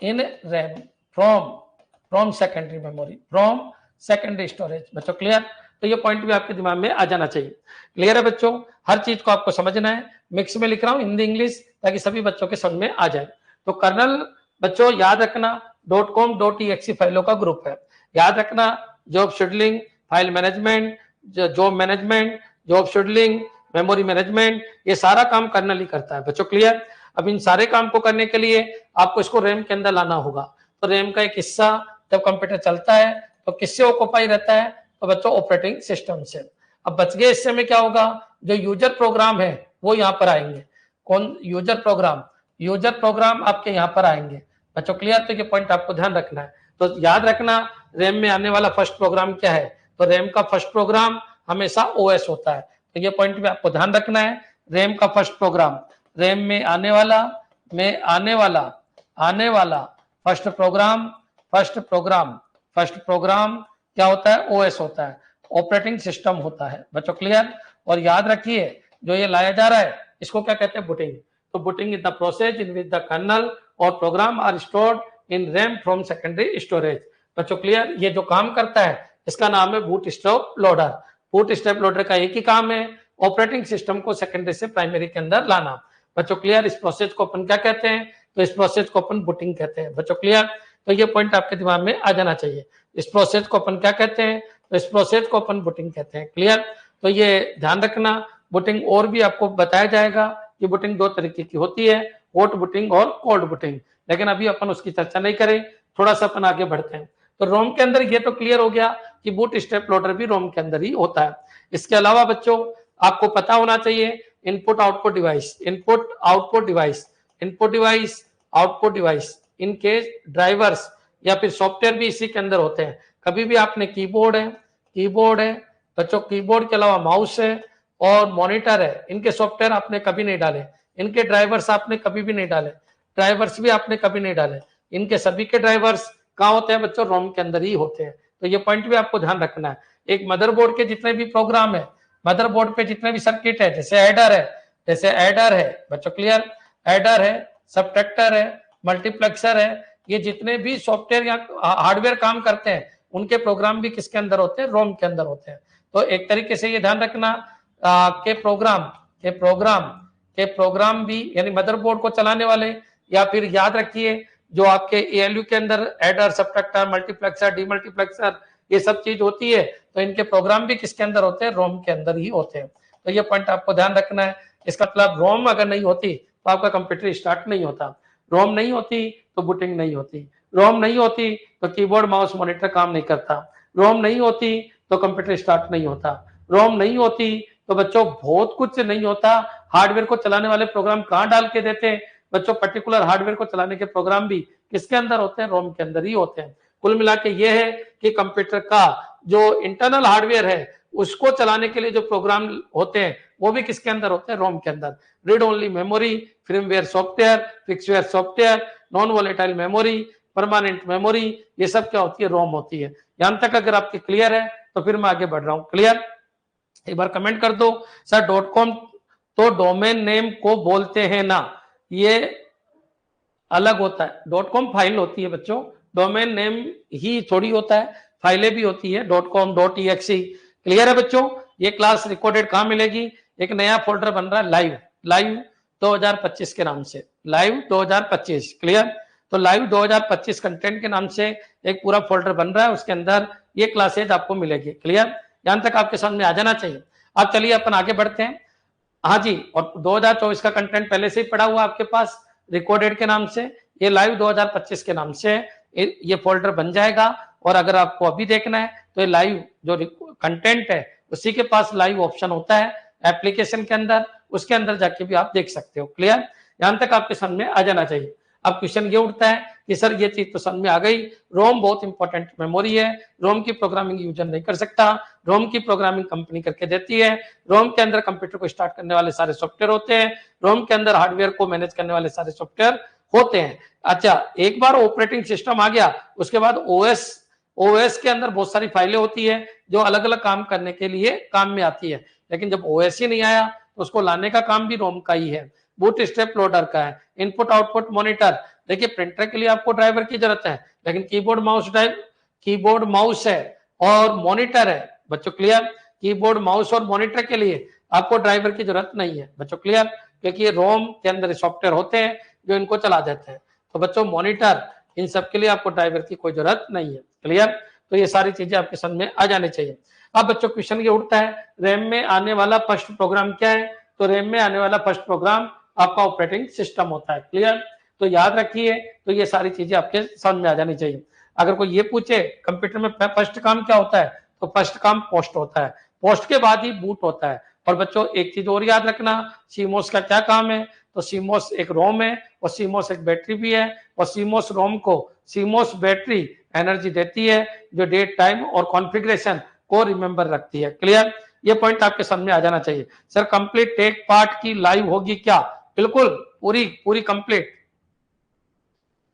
in RAM from secondary memory, from secondary storage. बच्चों क्लियर? तो ये पॉइंट भी आपके दिमाग में आ जाना चाहिए। क्लियर है बच्चों? हर चीज को आपको समझना है। मिक्स में लिख रहा हूं हिंदी इंग्लिश ताकि सभी बच्चों के समझ में आ जाए। तो कर्नल बच्चों याद रखना .com.exe फाइलों का ग्रुप है। याद रखना job scheduling, file management, job management, job scheduling, memory management, ये सारा काम कर्नल ही करता है। बच्चों क्लियर? अब इन सारे काम को करने के लिए आपको इसको रैम के अंदर लाना होगा। तो रैम का एक हिस्सा जब कंप्यूटर चलता है तो किससे ऑक्यूपाई रहता है? तो बच्चों ऑपरेटिंग सिस्टम से। अब बच गए हिस्से में क्या होगा? जो यूजर प्रोग्राम है वो यहाँ पर आएंगे। कौन? यूजर प्रोग्राम आपके यहाँ पर आएंगे। बच्चों क्लियर? तो ये पॉइंट आपको ध्यान रखना है। तो याद रखना रैम में आने वाला फर्स्ट प्रोग्राम क्या है? तो रैम का फर्स्ट प्रोग्राम हमेशा ओएस होता है। तो ये पॉइंट भी आपको ध्यान रखना है। रैम का फर्स्ट प्रोग्राम, रैम में आने वाला फर्स्ट प्रोग्राम क्या होता है? ओएस होता है, ऑपरेटिंग सिस्टम होता है। बच्चों क्लियर? और याद रखिए जो ये लाया जा रहा है इसको क्या कहते हैं? बूटिंग। तो booting is the process in which the kernel और program are stored in RAM from secondary storage. बच्चों क्लियर? ये जो काम करता है इसका नाम है boot step loader. Boot step loader का एक ही काम है, ऑपरेटिंग सिस्टम को सेकेंडरी से प्राइमरी के अंदर लाना। बच्चों क्लियर? इस प्रोसेस को अपन क्या कहते हैं? तो इस प्रोसेस को अपन बूटिंग कहते हैं। बच्चों क्लियर? तो ये पॉइंट आपके दिमाग में आ जाना चाहिए। इस प्रोसेस को अपन क्या कहते हैं? तो इस प्रोसेस को अपन बूटिंग कहते हैं। क्लियर? तो ये ध्यान रखना। बूटिंग और भी आपको बताया जाएगा कि बूटिंग दो तरीके की होती है, हॉट बूटिंग और कोल्ड बूटिंग, लेकिन अभी अपन उसकी चर्चा नहीं करें, थोड़ा सा अपन आगे बढ़ते हैं। तो रोम के अंदर ये तो क्लियर हो गया कि बूट स्टेप लोडर भी रोम के अंदर ही होता है। इसके अलावा बच्चों आपको पता होना चाहिए इनपुट आउटपुट डिवाइस, इनके ड्राइवर्स या फिर सॉफ्टवेयर भी इसी के अंदर होते हैं। कभी भी आपने कीबोर्ड है बच्चों, कीबोर्ड के अलावा माउस है और मॉनिटर है, इनके सॉफ्टवेयर आपने कभी नहीं डाले, इनके ड्राइवर्स आपने कभी भी नहीं डाले, ड्राइवर्स भी आपने कभी नहीं डाले। इनके सभी के ड्राइवर्स कहाँ होते हैं बच्चों? रोम के अंदर ही होते हैं। तो ये पॉइंट भी आपको ध्यान रखना है। एक मदरबोर्ड के जितने भी प्रोग्राम है, मदरबोर्ड पे जितने भी सर्किट है, जैसे एडर है बच्चों क्लियर? एडर है, सबट्रैक्टर है, मल्टीप्लेक्सर है, ये जितने भी सॉफ्टवेयर या हार्डवेयर काम करते हैं उनके प्रोग्राम भी किसके अंदर होते हैं? रोम के अंदर होते हैं। तो एक तरीके से ये ध्यान रखना के प्रोग्राम भी यानी मदरबोर्ड को चलाने वाले, या फिर याद रखिए जो आपके एएलयू के अंदर एडर, सबट्रैक्टर, मल्टीप्लेक्सर, डीमल्टीप्लेक्सर ये सब चीज होती है, तो इनके प्रोग्राम भी किसके अंदर होते हैं? रोम के अंदर ही होते हैं। तो ये पॉइंट आपको ध्यान रखना है। इसका मतलब रोम अगर नहीं होती तो आपका कंप्यूटर स्टार्ट नहीं होता, रोम नहीं होती तो बूटिंग नहीं होती, रोम नहीं होती तो कीबोर्ड माउस मॉनिटर काम नहीं करता, रोम नहीं होती तो कंप्यूटर स्टार्ट नहीं होता। रोम नहीं होती तो बच्चों बहुत कुछ नहीं होता। हार्डवेयर को चलाने वाले प्रोग्राम कहाँ डाल के देते हैं बच्चों? पर्टिकुलर हार्डवेयर को चलाने के प्रोग्राम भी किसके अंदर होते हैं? रोम के अंदर ही होते हैं। कुल मिला के ये है कि कंप्यूटर का जो इंटरनल हार्डवेयर है उसको चलाने के लिए जो प्रोग्राम होते हैं वो भी किसके अंदर होते हैं? रोम के अंदर। Read only memory, firmware software, फिक्सवेयर software, non volatile memory, permanent memory, ये सब क्या होती है? रोम होती है। यहां तक अगर आपके क्लियर है तो फिर मैं आगे बढ़ रहा हूं। क्लियर? एक बार कमेंट कर दो सर .com तो डोमेन नेम को बोलते हैं ना, ये अलग होता है। .com फाइल होती है बच्चों, डोमेन नेम ही थोड़ी होता है, फाइलें भी होती है .com .exe। क्लियर है बच्चों? ये क्लास रिकॉर्डेड कहाँ मिलेगी? एक नया फोल्डर बन रहा है लाइव 2025 के नाम से, लाइव 2025। क्लियर? तो लाइव 2025 कंटेंट के नाम से एक पूरा फोल्डर बन रहा है, उसके अंदर ये क्लासेज आपको मिलेगी। क्लियर? यहां तक आपके सामने आ जाना चाहिए। अब चलिए अपन आगे बढ़ते हैं। हाँ जी, और 2024 का कंटेंट पहले से ही पड़ा हुआ आपके पास रिकॉर्डेड के नाम से, ये लाइव 2025 के नाम से ये फोल्डर बन जाएगा। और अगर आपको अभी देखना है तो ये लाइव जो कंटेंट है उसी के पास लाइव ऑप्शन होता है एप्लीकेशन के अंदर, उसके अंदर जाके भी आप देख सकते हो। क्लियर? यहां तक आपके समझ में आ जाना चाहिए। अब क्वेश्चन ये उठता है कि सर ये चीज तो समझ में आ गई, रोम बहुत इंपॉर्टेंट मेमोरी है, रोम की प्रोग्रामिंग यूजर नहीं कर सकता, रोम की प्रोग्रामिंग कंपनी करके देती है, रोम के अंदर कंप्यूटर को स्टार्ट करने वाले सारे सॉफ्टवेयर होते हैं, रोम के अंदर हार्डवेयर को मैनेज करने वाले सारे सॉफ्टवेयर होते हैं। अच्छा, एक बार ऑपरेटिंग सिस्टम आ गया उसके बाद ओएस के अंदर बहुत सारी फाइलें होती है जो अलग अलग काम करने के लिए काम में आती है, लेकिन जब ओएस ही नहीं आया तो उसको लाने का काम भी रोम का ही है, बूट स्ट्रैप लोडर का है, इनपुट आउटपुट मॉनिटर। देखिए प्रिंटर के लिए आपको ड्राइवर की जरूरत है, लेकिन कीबोर्ड माउस है और मॉनिटर है बच्चों। क्लियर? कीबोर्ड माउस और मॉनिटर के लिए आपको ड्राइवर की जरूरत नहीं है बच्चों। क्लियर? क्योंकि रोम के अंदर सॉफ्टवेयर होते हैं जो इनको चला देते हैं। तो बच्चों मॉनिटर इन सब के लिए आपको ड्राइवर की कोई जरूरत नहीं है। क्लियर? तो ये सारी चीजें आपके समझ में आ जानी चाहिए। अब बच्चों क्वेश्चन ये उठता है रैम में आने वाला फर्स्ट प्रोग्राम क्या है? तो रैम में आने वाला फर्स्ट प्रोग्राम आपका ऑपरेटिंग सिस्टम होता है। क्लियर? तो याद रखिए, तो ये सारी चीजें आपके समझ में आ जानी चाहिए। अगर कोई ये पूछे कंप्यूटर में फर्स्ट काम क्या होता है, तो फर्स्ट काम पोस्ट होता है, पोस्ट के बाद ही बूट होता है। और बच्चों एक चीज और याद रखना, सीमोस का क्या काम है? तो सीमोस एक रोम है और सीमोस एक बैटरी भी है, और सीमोस रोम को सीमोस बैटरी एनर्जी देती है जो डेट टाइम और कॉन्फ़िगरेशन को रिमेंबर रखती है। क्लियर? ये पॉइंट आपके समझ में आ जाना चाहिए। सर कंप्लीट टेक पार्ट की लाइव होगी क्या? बिल्कुल पूरी complete.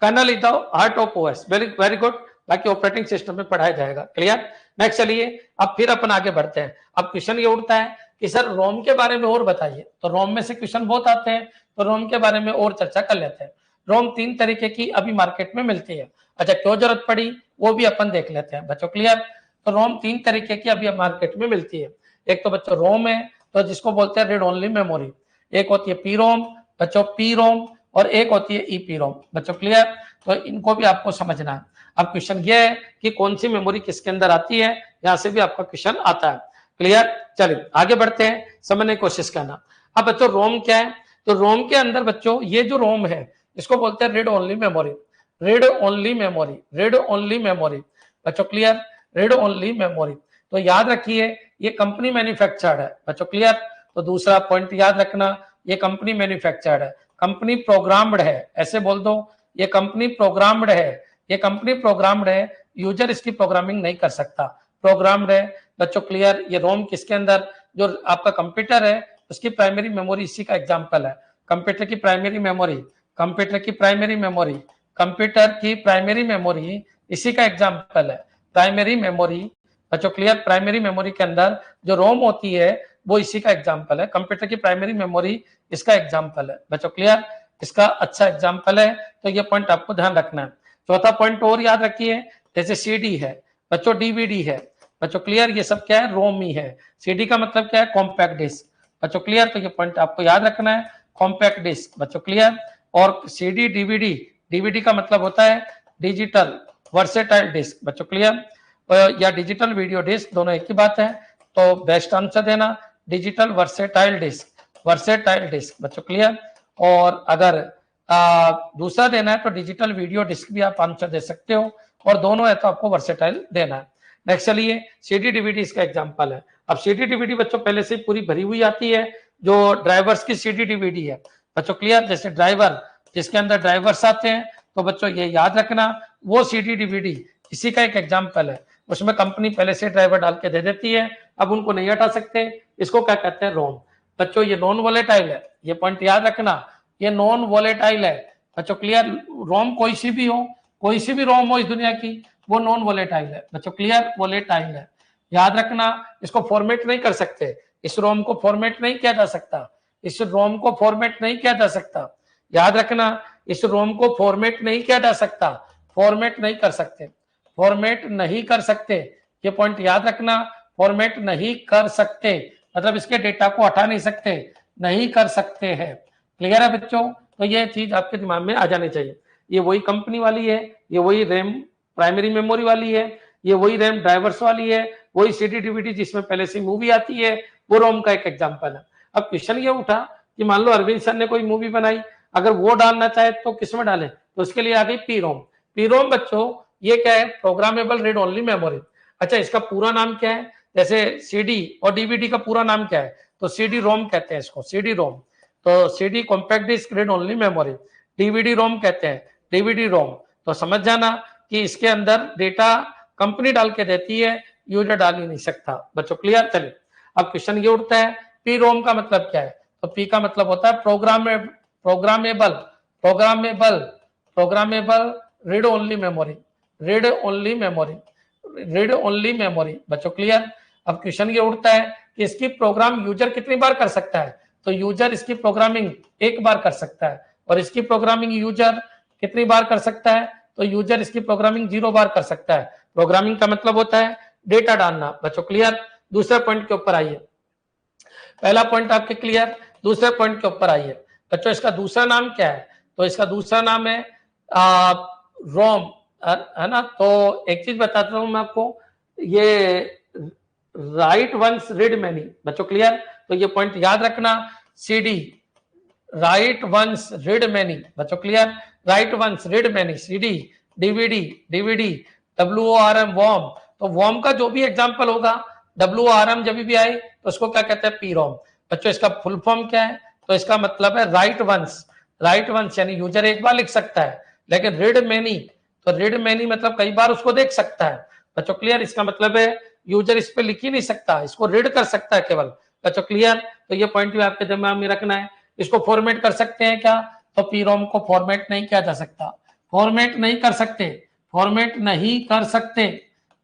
Kernel is the heart of OS, very good, बाकी ऑपरेटिंग सिस्टम में पढ़ाया जाएगा। क्लियर? नेक्स्ट चलिए, अब फिर अपन आगे बढ़ते हैं। अब क्वेश्चन ये उठता है कि सर रोम के बारे में और बताइए। तो रोम में से क्वेश्चन बहुत आते हैं, तो रोम के बारे में और चर्चा कर लेते हैं। रोम 3 तरीके की अभी मार्केट में मिलती है। अच्छा, क्यों जरूरत पड़ी वो भी अपन देख लेते हैं बच्चों। क्लियर? तो रोम 3 तरीके की अभी मार्केट में मिलती है। एक तो बच्चों रोम है, तो जिसको बोलते हैं रीड ओनली मेमोरी। एक होती है पी रोम बच्चों, पी रोम, और एक होती है ईपी रोम बच्चों। क्लियर? तो इनको भी आपको समझना है। अब क्वेश्चन ये है कि कौन सी मेमोरी किसके अंदर आती है, यहां से भी आपका क्वेश्चन आता है। क्लियर? चलिए आगे बढ़ते हैं, समझने की कोशिश करना। अब बच्चों रोम क्या है? तो रोम के अंदर बच्चों ये जो रोम है इसको बोलते हैं read only memory, read only memory, read only memory बच्चों। क्लियर? Read only memory. तो याद रखिए ये कंपनी मैन्युफैक्चर्ड है बच्चों। क्लियर? तो दूसरा पॉइंट याद रखना, ये कंपनी मैन्युफैक्चर्ड है, कंपनी प्रोग्राम्ड है, ऐसे बोल दो, ये कंपनी प्रोग्राम्ड है, ये कंपनी प्रोग्राम्ड है, यूजर इसकी प्रोग्रामिंग नहीं कर सकता, प्रोग्राम्ड है बच्चों। क्लियर? ये रोम किसके अंदर, जो आपका कंप्यूटर है उसकी प्राइमरी मेमोरी इसी का एग्जांपल है। कंप्यूटर की प्राइमरी मेमोरी, कंप्यूटर की प्राइमरी मेमोरी, कंप्यूटर की प्राइमरी मेमोरी इसी का एग्जांपल है, प्राइमरी मेमोरी बच्चों। क्लियर? प्राइमरी मेमोरी के अंदर जो रोम होती है वो इसी का एग्जांपल है, कंप्यूटर की प्राइमरी मेमोरी इसका एग्जांपल है बच्चों। क्लियर? इसका अच्छा एग्जांपल है, तो ये पॉइंट आपको ध्यान रखना है। चौथा पॉइंट और याद रखिए, जैसे सीडी है बच्चों, डीवीडी है बच्चों। क्लियर? ये सब क्या है? रोम ही है। सीडी का मतलब क्या है? कॉम्पैक्ट डिस्क बच्चों। क्लियर? तो ये पॉइंट आपको याद रखना है, कॉम्पैक्ट डिस्क बच्चों। क्लियर? और सीडी डीवीडी, डीवीडी का मतलब होता है डिजिटल वर्सेटाइल डिस्क बच्चों। क्लियर? या डिजिटल वीडियो डिस्क, दोनों एक ही बात है, तो बेस्ट आंसर देना digital versatile disc, versatile disc बच्चों। क्लियर? और अगर दूसरा देना है तो डिजिटल वीडियो डिस्क भी आप आंसर दे सकते हो, और दोनों है तो आपको वर्सेटाइल देना है। नेक्स्ट चलिए, सीडी डीवीडी इसका एग्जांपल है। अब सीडी डीवीडी बच्चों पहले से पूरी भरी हुई आती है, जो ड्राइवर्स की सीडी डीवीडी है बच्चों, क्लियर। जैसे ड्राइवर, जिसके अंदर ड्राइवर्स आते हैं, तो बच्चों ये याद रखना वो सीडी डीवीडी इसी का एक एग्जांपल है। उसमें कंपनी पहले से ड्राइवर डाल के दे देती है, अब उनको नहीं हटा सकते, इसको क्या कहते हैं, रोम। बच्चों ये नॉन वॉलेटाइल है, ये पॉइंट याद रखना, ये नॉन वॉलेटाइल है बच्चों, क्लियर। रोम कोई सी भी हो, कोई सी भी रोम हो इस दुनिया की, वो नॉन वॉलेटाइल है बच्चों, क्लियर, वॉलेटाइल है। याद रखना, इसको फॉर्मेट नहीं कर सकते, इस रोम को फॉर्मेट नहीं किया जा सकता, इस रोम को फॉर्मेट नहीं किया जा सकता। याद रखना, इस रोम को फॉर्मेट नहीं किया जा सकता, फॉर्मेट नहीं कर सकते, फॉर्मेट नहीं कर सकते, ये पॉइंट याद रखना, फॉर्मेट नहीं कर सकते मतलब इसके डेटा को हटा नहीं सकते, नहीं कर सकते हैं। क्लियर है बच्चों? तो ये चीज आपके दिमाग में आ जानी चाहिए। ये वही कंपनी वाली है, ये वही रैम प्राइमरी मेमोरी वाली है, ये वही रैम ड्राइवर्स वाली है, वही सीडी डीवीडी जिसमें पहले से मूवी आती है, वो रोम का एक एग्जांपल है। अब क्वेश्चन ये उठा कि मान लो अरविंद सर ने कोई मूवी बनाई, अगर वो डालना चाहे तो किसमें डालें, तो उसके लिए आ गई पी रोम। पी रोम बच्चों ये क्या है, प्रोग्रामेबल रीड ओनली मेमोरी। अच्छा, इसका पूरा नाम क्या है, जैसे सीडी और डीवीडी का पूरा नाम क्या है, तो सीडी रोम कहते हैं इसको, सीडी रोम। तो CD compact disc read only memory, DVD ROM कहते हैं, डीवीडी रोम। तो समझ जाना कि इसके अंदर डेटा कंपनी डाल के देती है, यूजर डाल ही नहीं सकता बच्चों, क्लियर। चलिए अब क्वेश्चन ये उठता है, पी रोम का मतलब क्या है, तो पी का मतलब होता है programmable programmable programmable read only memory, read only memory, read only memory बच्चों, क्लियर। अब क्वेश्चन ये उठता है कि इसकी प्रोग्राम यूजर कितनी बार कर सकता है, तो यूजर इसकी प्रोग्रामिंग एक बार कर सकता है, और इसकी प्रोग्रामिंग यूजर कितनी बार कर सकता है, तो यूजर इसकी प्रोग्रामिंग 0 बार कर सकता है। प्रोग्रामिंग का मतलब होता है डेटा डालना बच्चों, क्लियर। दूसरे पॉइंट के ऊपर आइए, पहला पॉइंट आपके क्लियर, दूसरे पॉइंट के ऊपर आइए बच्चों। इसका दूसरा नाम क्या है, तो इसका दूसरा नाम है रोम, है ना। तो एक चीज बताता हूं मैं आपको, ये राइट वंस रीड मैनी बच्चों, क्लियर। तो ये पॉइंट याद रखना, CD write once read many बच्चों, clear. Write once read many, CD, DVD, DVD, WORM WORM. तो वॉर्म का जो भी एग्जांपल होगा, WORM जब भी आए तो उसको क्या कहते हैं, पी रोम बच्चों। इसका फुल फॉर्म क्या है, तो इसका मतलब है राइट वंस, राइट वंस यानी यूजर एक बार लिख सकता है, लेकिन रीड मैनी, तो रीड मैनी मतलब कई बार उसको देख सकता है बच्चों, क्लियर। इसका मतलब है यूजर इस पे लिख ही नहीं सकता, इसको रीड कर सकता है केवल बच्चों, क्लियर। तो ये पॉइंट भी आपके दिमाग में रखना है। इसको फॉर्मेट कर सकते हैं क्या, तो पी रोम को फॉर्मेट नहीं किया जा सकता, फॉर्मेट नहीं कर सकते, फॉर्मेट नहीं कर सकते,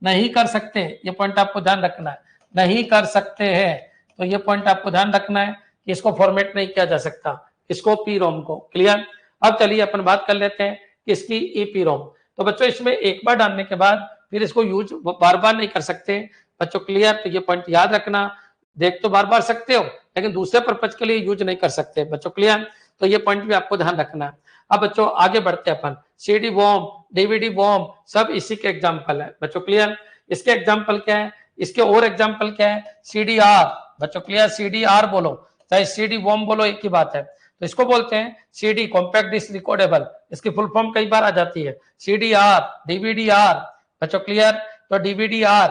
नहीं कर सकते, ये पॉइंट आपको ध्यान रखना है, नहीं कर सकते हैं। तो ये पॉइंट आपको ध्यान रखना है कि इसको फॉर्मेट नहीं किया जा सकता, इसको पी रोम को, क्लियर। अब चलिए अपन बात कर लेते हैं कि इसकी ईपी रोम। तो बच्चों इसमें एक बार डालने के बाद फिर इसको यूज बार बार नहीं कर सकते बच्चों, क्लियर। तो ये पॉइंट याद रखना, देख तो बार बार सकते हो लेकिन दूसरे पर्पज के लिए यूज नहीं कर सकते बच्चों, क्लियर। तो ये पॉइंट भी आपको ध्यान रखना है। अब बच्चों आगे बढ़ते हैं अपन, सीडी वॉर्म, डीवीडी वॉर्म, सब इसी के एग्जाम्पल है बच्चों, क्लियर। इसके एग्जाम्पल क्या है, इसके और एग्जाम्पल क्या है, CDR बच्चों, क्लियर। CDR बोलो चाहे CD वॉर्म बोलो, एक ही बात है। तो इसको बोलते हैं CD कॉम्पैक्ट डिस्क रिकॉर्डेबल, इसकी फुल फॉर्म कई बार आ जाती है, CDR, DVDR बच्चों, क्लियर। तो DVDR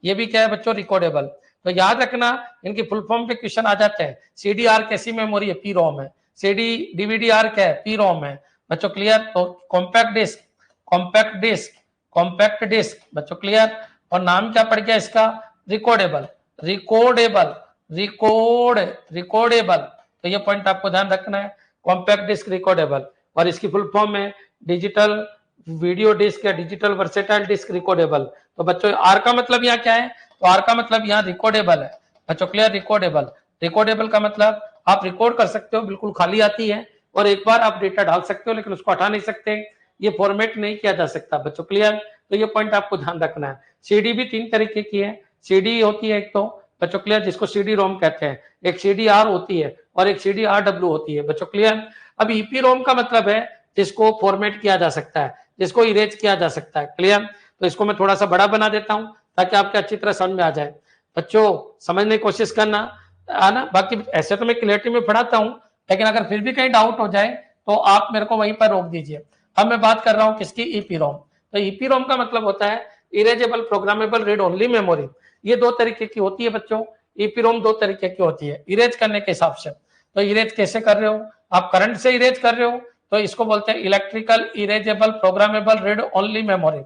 ये भी क्या है बच्चों, रिकॉर्डेबल। तो याद रखना इनकी फुल फॉर्म पे क्वेश्चन आ जाते हैं। CDR कैसी मेमोरी है, पी रोम है। CD DVDR क्या है, पी रोम है बच्चों, क्लियर। तो compact disc, compact disc, compact disc बच्चों, क्लियर। और नाम क्या पड़ गया इसका, रिकॉर्डेबल, रिकॉर्डेबल, रिकॉर्डेबल। तो ये पॉइंट आपको ध्यान रखना है, कॉम्पैक्ट डिस्क रिकॉर्डेबल। और इसकी फुल फॉर्म है डिजिटल वीडियो डिस्क या डिजिटल वर्सेटाइल डिस्क रिकॉर्डेबल। तो बच्चों आर का मतलब यहाँ क्या है, तो आर का मतलब यहाँ रिकॉर्डेबल है बच्चों, क्लियर। रिकॉर्डेबल, रिकॉर्डेबल का मतलब आप रिकॉर्ड कर सकते हो, बिल्कुल खाली आती है, और एक बार आप डेटा डाल सकते हो लेकिन उसको हटा नहीं सकते, ये फॉर्मेट नहीं किया जा सकता बच्चों, क्लियर। तो ये पॉइंट आपको ध्यान रखना है। सीडी भी 3 तरीके की है, सीडी होती है एक तो बच्चों, क्लियर, जिसको सीडी रोम कहते हैं, एक CDR होती है और एक CDRW होती है बच्चों, क्लियर। अब ईपी रोम का मतलब है जिसको फॉर्मेट किया जा सकता है, जिसको इरेज किया जा सकता है, क्लियर। तो इसको मैं थोड़ा सा बड़ा बना देता हूं ताकि आपके अच्छी तरह समझ में आ जाए बच्चों, समझने की कोशिश करना, है ना। बाकी ऐसे तो मैं क्लियरिटी में पढ़ाता हूं, लेकिन अगर फिर भी कहीं डाउट हो जाए तो आप मेरे को वहीं पर रोक दीजिए। अब मैं बात कर रहा हूं किसकी, ईपी रोम। तो ईपी रोम का मतलब होता है erasable programmable read only memory. ये दो तरीके की होती है बच्चों, ईपीरोम दो तरीके की होती है इरेज करने के हिसाब से। तो इरेज कैसे कर रहे हो, आप करंट से इरेज कर रहे हो तो इसको बोलते हैं electrical erasable programmable read only memory.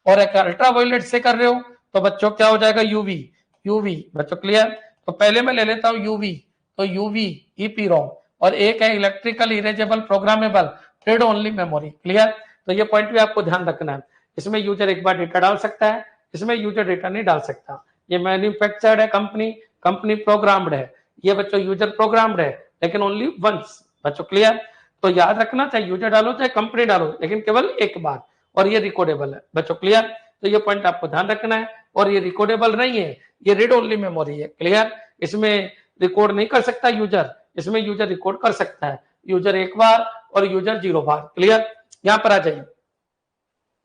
और एक अल्ट्रावायलेट से कर रहे हो तो बच्चों क्या हो जाएगा, यूवी। यूवी बच्चों क्लियर। तो पहले मैं ले लेता हूं यूवी, तो यूवी ईपीरोम, और एक है electrical erasable programmable read only memory. Clear. तो ये पॉइंट भी आपको ध्यान रखना है। इसमें यूजर एक बार डेटा डाल सकता है, इसमें यूजर डेटा नहीं डाल सकता। ये मैन्युफैक्चर्ड है कंपनी, कंपनी प्रोग्राम्ड है, ये बच्चों यूजर प्रोग्राम्ड है, लेकिन ओनली वंस। बच्चों क्लियर। तो याद रखना, चाहे यूजर डालो चाहे कंपनी डालो, लेकिन केवल एक बार, और ये रिकॉर्डेबल है। बच्चों क्लियर। तो ये पॉइंट आपको ध्यान रखना है। और ये रिकॉर्डेबल नहीं है, ये रीड ओनली मेमोरी है। क्लियर। इसमें रिकॉर्ड नहीं कर सकता यूजर, इसमें यूजर रिकॉर्ड कर सकता है, यूजर एक बार और यूजर 0 बार। क्लियर। यहां पर आ जाइए।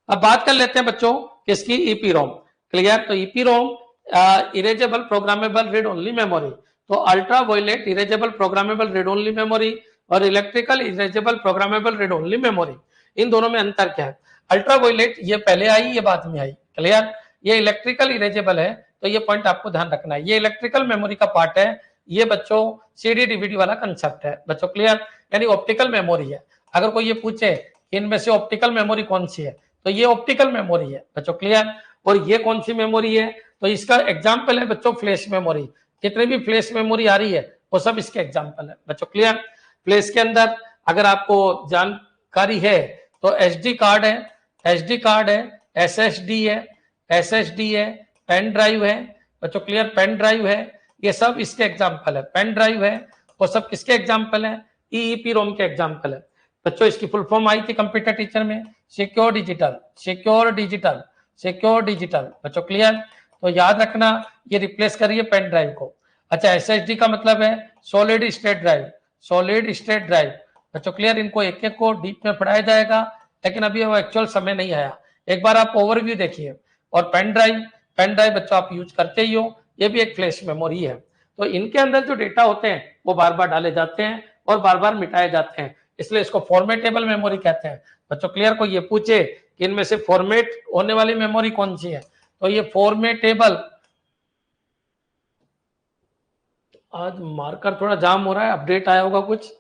अब बात कर लेते हैं बच्चों किसकी, ईपीरोम। क्लियर। तो EPROM erasable programmable read only memory. तो ultra violet erasable programmable read only memory और electrical erasable programmable read only memory, इन दोनों में अंतर क्या है। अल्ट्रा वायलेट ये पहले आई, ये बाद में आई। क्लियर। ये इलेक्ट्रिकल इरेजेबल है, तो ये पॉइंट आपको ध्यान रखना है। ये इलेक्ट्रिकल मेमोरी का पार्ट है, ये बच्चों सीडी डीवीडी वाला कंसेप्ट है। बच्चों क्लियर। यानी ऑप्टिकल मेमोरी है। अगर कोई ये पूछे इनमें से ऑप्टिकल मेमोरी कौन सी है, तो ये ऑप्टिकल मेमोरी है। बच्चों क्लियर। और ये कौन सी मेमोरी है, तो इसका एग्जाम्पल है बच्चों फ्लैश मेमोरी। जितने भी फ्लैश मेमोरी आ रही है वो सब इसके एग्जाम्पल है। बच्चों क्लियर। फ्लैश के अंदर अगर आपको जानकारी है तो एसडी कार्ड है, एसडी कार्ड है, एसएसडी है, एसएसडी है, पेन ड्राइव है। बच्चों क्लियर। पेन ड्राइव है, ये सब इसके एग्जाम्पल है। पेन ड्राइव है वो सब किसके एग्जाम्पल है, ईईपीरोम के एग्जाम्पल है। बच्चों इसकी फुल फॉर्म आई थी कंप्यूटर टीचर में, secure digital, secure digital, secure digital. बच्चों क्लियर। तो याद रखना ये रिप्लेस करिए पेन ड्राइव को। अच्छा, एसएसडी का मतलब है solid state drive, solid state drive. बच्चों क्लियर। इनको एक एक को डीप में पढ़ाया जाएगा, लेकिन अभी वो एक्चुअल समय नहीं आया। एक बार आप ओवरव्यू देखिए। और पेन ड्राइव, पेन ड्राइव बच्चों आप यूज करते ही हो, ये भी एक फ्लैश मेमोरी है। तो इनके अंदर जो डेटा होते हैं वो बार बार डाले जाते हैं और बार बार मिटाए जाते हैं, इसलिए इसको फॉर्मेटेबल मेमोरी कहते हैं। बच्चों क्लियर। को ये पूछे कि इनमें से फॉर्मेट होने वाली मेमोरी कौन सी है, तो ये फॉर्मेटेबल, आज मार्कर थोड़ा जाम हो रहा है, अपडेट आया होगा कुछ,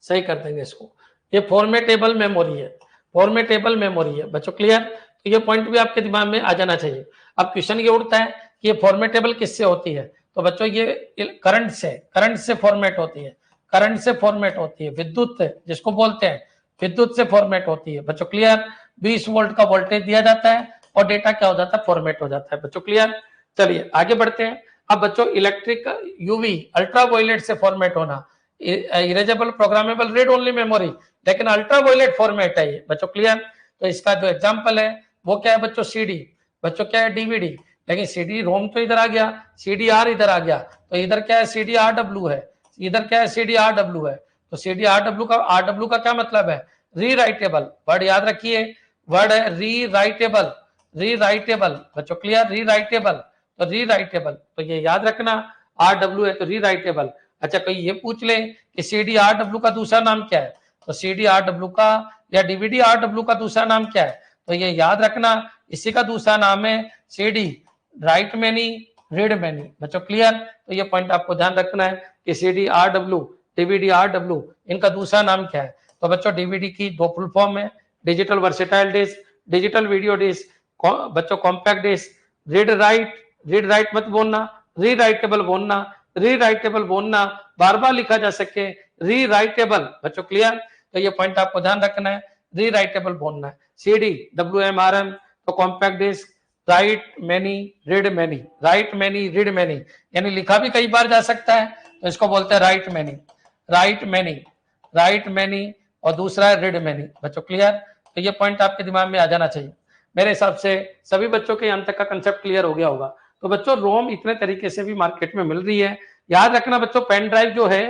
सही कर देंगे इसको। ये फॉर्मेटेबल मेमोरी है, फॉर्मेटेबल मेमोरी है। बच्चों क्लियर। तो ये पॉइंट भी आपके दिमाग में आ जाना चाहिए। अब क्वेश्चन ये उठता है कि ये फॉर्मेटेबल किससे होती है, तो बच्चों ये करंट से, करंट से फॉर्मेट होती है, करंट से फॉर्मेट होती है, विद्युत जिसको बोलते हैं, विद्युत से फॉर्मेट होती है। बच्चों क्लियर। 20 वोल्ट का वोल्टेज दिया जाता है और डेटा क्या हो जाता है, फॉर्मेट हो जाता है। बच्चों क्लियर। चलिए आगे बढ़ते हैं। अब बच्चों इलेक्ट्रिक यूवी अल्ट्रा वायलेट से फॉर्मेट होना, erasable programmable read only memory, लेकिन अल्ट्रा वायलेट फॉर्मेट है ये। बच्चों क्लियर। तो इसका जो एग्जांपल है वो क्या है बच्चों, सीडी। बच्चों क्या है, डीवीडी। लेकिन सीडी रोम तो इधर आ गया, सीडी आर इधर आ गया, तो इधर क्या है, सीडी आर डब्ल्यू है, इधर क्या है, सीडी आर डब्ल्यू है। तो सीडी आर डब्ल्यू का क्या मतलब है, रीराइटेबल। वर्ड याद रखिए, वर्ड है रीराइटेबल, रीराइटेबल। बच्चों क्लियर। रीराइटेबल, तो रीराइटेबल, तो ये याद रखना, आर डब्ल्यू है तो रीराइटेबल। अच्छा, कोई ये पूछ ले कि सीडी आर डब्ल्यू का दूसरा नाम क्या है, तो सीडी आर डब्ल्यू का या डीवीडी आर डब्ल्यू का दूसरा नाम क्या है, तो ये याद रखना इसी का दूसरा नाम है CD right many, read many. बच्चों क्लियर। तो ये पॉइंट आपको ध्यान रखना है कि CD R W, DVD R W, इनका दूसरा नाम क्या है। तो बच्चों डीवीडी की दो फुल फॉर्म है, digital versatile disc, digital video disc. बच्चों compact disc. Read write, read write मत बोलना, रीराइटेबल बोलना, रीराइटेबल बोलना, बार बार लिखा जा सके, रीराइटेबल। बच्चों क्लियर। तो ये पॉइंट आपको ध्यान रखना है, रीराइटेबल बोलना है। सीडी WMRM, तो compact disc, write many, read many, write many, read many, यानी लिखा भी कई बार जा सकता है, तो इसको बोलते हैं right many, write many, write many, और दूसरा है रीड मैनी। बच्चों क्लियर। तो ये पॉइंट आपके दिमाग में आ जाना चाहिए। मेरे हिसाब से सभी बच्चों के यहाँ तक का कंसेप्ट क्लियर हो गया होगा। तो बच्चों रोम इतने तरीके से भी मार्केट में मिल रही है। याद रखना बच्चों, पेन ड्राइव जो है,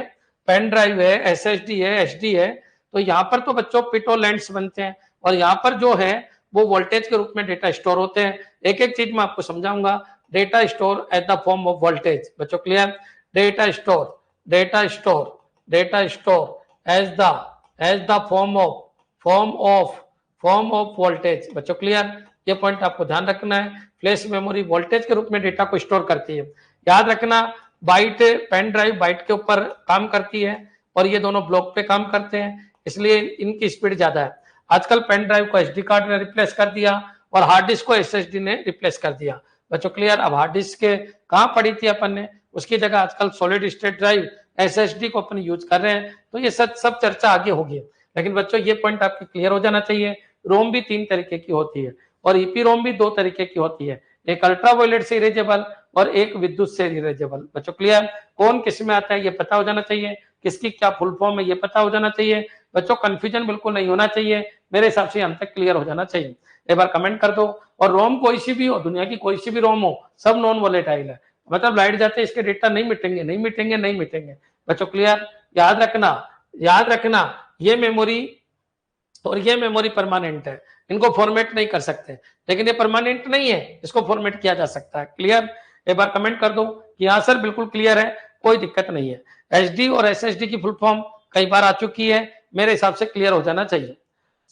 पेन ड्राइव है, SSD है, HD है, तो यहाँ पर तो बच्चों पिट और लेंड्स बनते हैं, और यहाँ पर जो है वो वोल्टेज के रूप में डेटा स्टोर होते हैं। एक एक चीज मैं आपको समझाऊंगा। Data store at the form of voltage. बच्चों clear. Data store, data store, data store as the form of voltage. बच्चों क्लियर। ये पॉइंट आपको ध्यान रखना है। फ्लैश मेमोरी वोल्टेज के रूप में डेटा को स्टोर करती है। याद रखना, बाइट पेन ड्राइव बाइट के ऊपर काम करती है और ये दोनों ब्लॉक पे काम करते हैं, इसलिए इनकी स्पीड ज्यादा है। आजकल पेन ड्राइव को एसडी कार्ड ने रिप्लेस कर दिया और हार्ड डिस्क को एसएसडी ने रिप्लेस कर दिया। बच्चों क्लियर? अब हार्ड डिस्क के कहाँ पड़ी थी अपन ने, उसकी जगह आजकल सॉलिड स्टेट ड्राइव एसएसडी को अपन यूज कर रहे हैं। तो ये सब चर्चा आगे होगी, लेकिन बच्चों ये पॉइंट आपके क्लियर हो जाना चाहिए। रोम भी 3 तरीके की होती है और ईपी रोम भी 2 तरीके की होती है, एक अल्ट्रावायलेट से इरेजेबल और एक विद्युत से इरेजेबल। बच्चों क्लियर? कौन किस में आता है ये पता हो जाना चाहिए, किसकी क्या फुल फॉर्म है ये पता हो जाना चाहिए। बच्चों कंफ्यूजन बिल्कुल नहीं होना चाहिए, मेरे हिसाब से हम तक क्लियर हो जाना चाहिए। एक बार कमेंट कर दो। और रोम कोई सी भी हो, दुनिया की कोई सी भी रोम हो, सब नॉन वोलेटाइल है, मतलब लाइट जाते इसके डेटा नहीं मिटेंगे नहीं मिटेंगे नहीं मिटेंगे। बच्चों क्लियर? याद रखना ये मेमोरी और ये मेमोरी परमानेंट है, इनको फॉर्मेट नहीं कर सकते, लेकिन ये परमानेंट नहीं है, इसको फॉर्मेट किया जा सकता है। क्लियर? एक बार कमेंट कर दो कि हाँ सर बिल्कुल क्लियर है, कोई दिक्कत नहीं है। एसडी और एसएसडी की फुल फॉर्म कई बार आ चुकी है, मेरे हिसाब से क्लियर हो जाना चाहिए।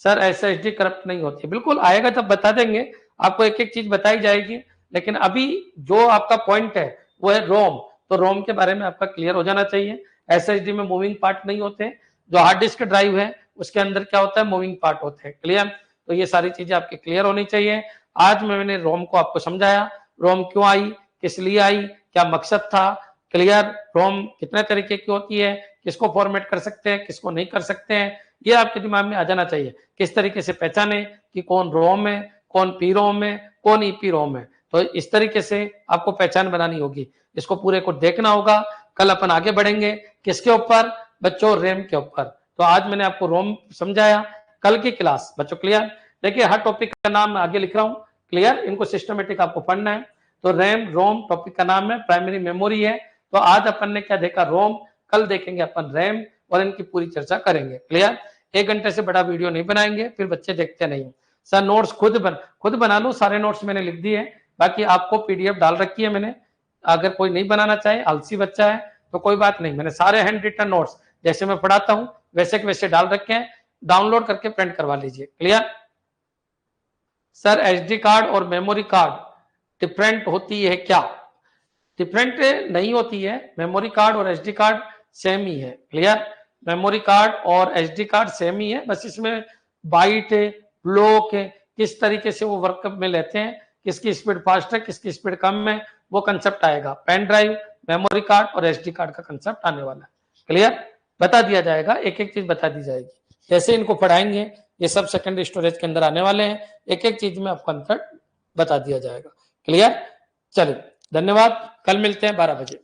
सर एसएसडी करप्ट नहीं होती, बिल्कुल आएगा तब बता देंगे आपको, एक एक चीज बताई जाएगी। लेकिन अभी जो आपका पॉइंट है वो है रोम, तो रोम के बारे में आपका क्लियर हो जाना चाहिए। एसएसडी में मूविंग पार्ट नहीं होते, जो हार्ड डिस्क ड्राइव है उसके अंदर क्या होता है, मूविंग पार्ट होते हैं। क्लियर? तो ये सारी चीजें आपकी क्लियर होनी चाहिए। आज मैंने रोम को आपको समझाया, रोम क्यों आई, किस लिए आई, क्या मकसद था। क्लियर? रोम कितने तरीके की होती है, किसको फॉर्मेट कर सकते हैं, किसको नहीं कर सकते हैं, ये आपके दिमाग में आ जाना चाहिए। किस तरीके से पहचाने कि कौन रोम है, कौन पी रोम है, कौन ईपी रोम है, तो इस तरीके से आपको पहचान बनानी होगी, इसको पूरे को देखना होगा। कल अपन आगे बढ़ेंगे किसके ऊपर बच्चों, रैम के ऊपर। तो आज मैंने आपको रोम समझाया, कल की क्लास बच्चों क्लियर। देखिए हर टॉपिक का नाम मैं आगे लिख रहा हूँ, क्लियर? इनको सिस्टमेटिक आपको पढ़ना है। तो रैम रोम टॉपिक का नाम है, प्राइमरी मेमोरी है। तो आज अपन ने क्या देखा, रोम, कल देखेंगे अपन रैम और इनकी पूरी चर्चा करेंगे। क्लियर? 1 घंटे से बड़ा वीडियो नहीं बनाएंगे, फिर बच्चे देखते नहीं। सर नोट्स खुद बना लो, सारे नोट्स मैंने लिख दिए, बाकी आपको पीडीएफ डाल रखी है मैंने। अगर कोई नहीं बनाना चाहे, आलसी बच्चा है, तो कोई बात नहीं, मैंने सारे हैंड रिटन नोट्स जैसे मैं पढ़ाता हूं वैसे के वैसे डाल रखे हैं, डाउनलोड करके प्रिंट करवा लीजिए। क्लियर? सर एसडी कार्ड और मेमोरी कार्ड डिफरेंट होती है क्या? डिफरेंट नहीं होती है, मेमोरी कार्ड और एसडी कार्ड सेम ही है। क्लियर? मेमोरी कार्ड और एसडी कार्ड सेम ही है, बस इसमें बाइट ब्लॉक किस तरीके से वो वर्क में लेते हैं, किसकी स्पीड फास्ट है किसकी स्पीड कम है, वो कंसेप्ट आएगा। पेन ड्राइव, मेमोरी कार्ड और एसडी कार्ड का कंसेप्ट आने वाला है। क्लियर? बता दिया जाएगा, एक एक चीज बता दी जाएगी, जैसे इनको पढ़ाएंगे ये सब सेकेंडरी स्टोरेज के अंदर आने वाले हैं, एक एक चीज में आपको अंतर बता दिया जाएगा। क्लियर? चलिए धन्यवाद, कल मिलते हैं 12 बजे।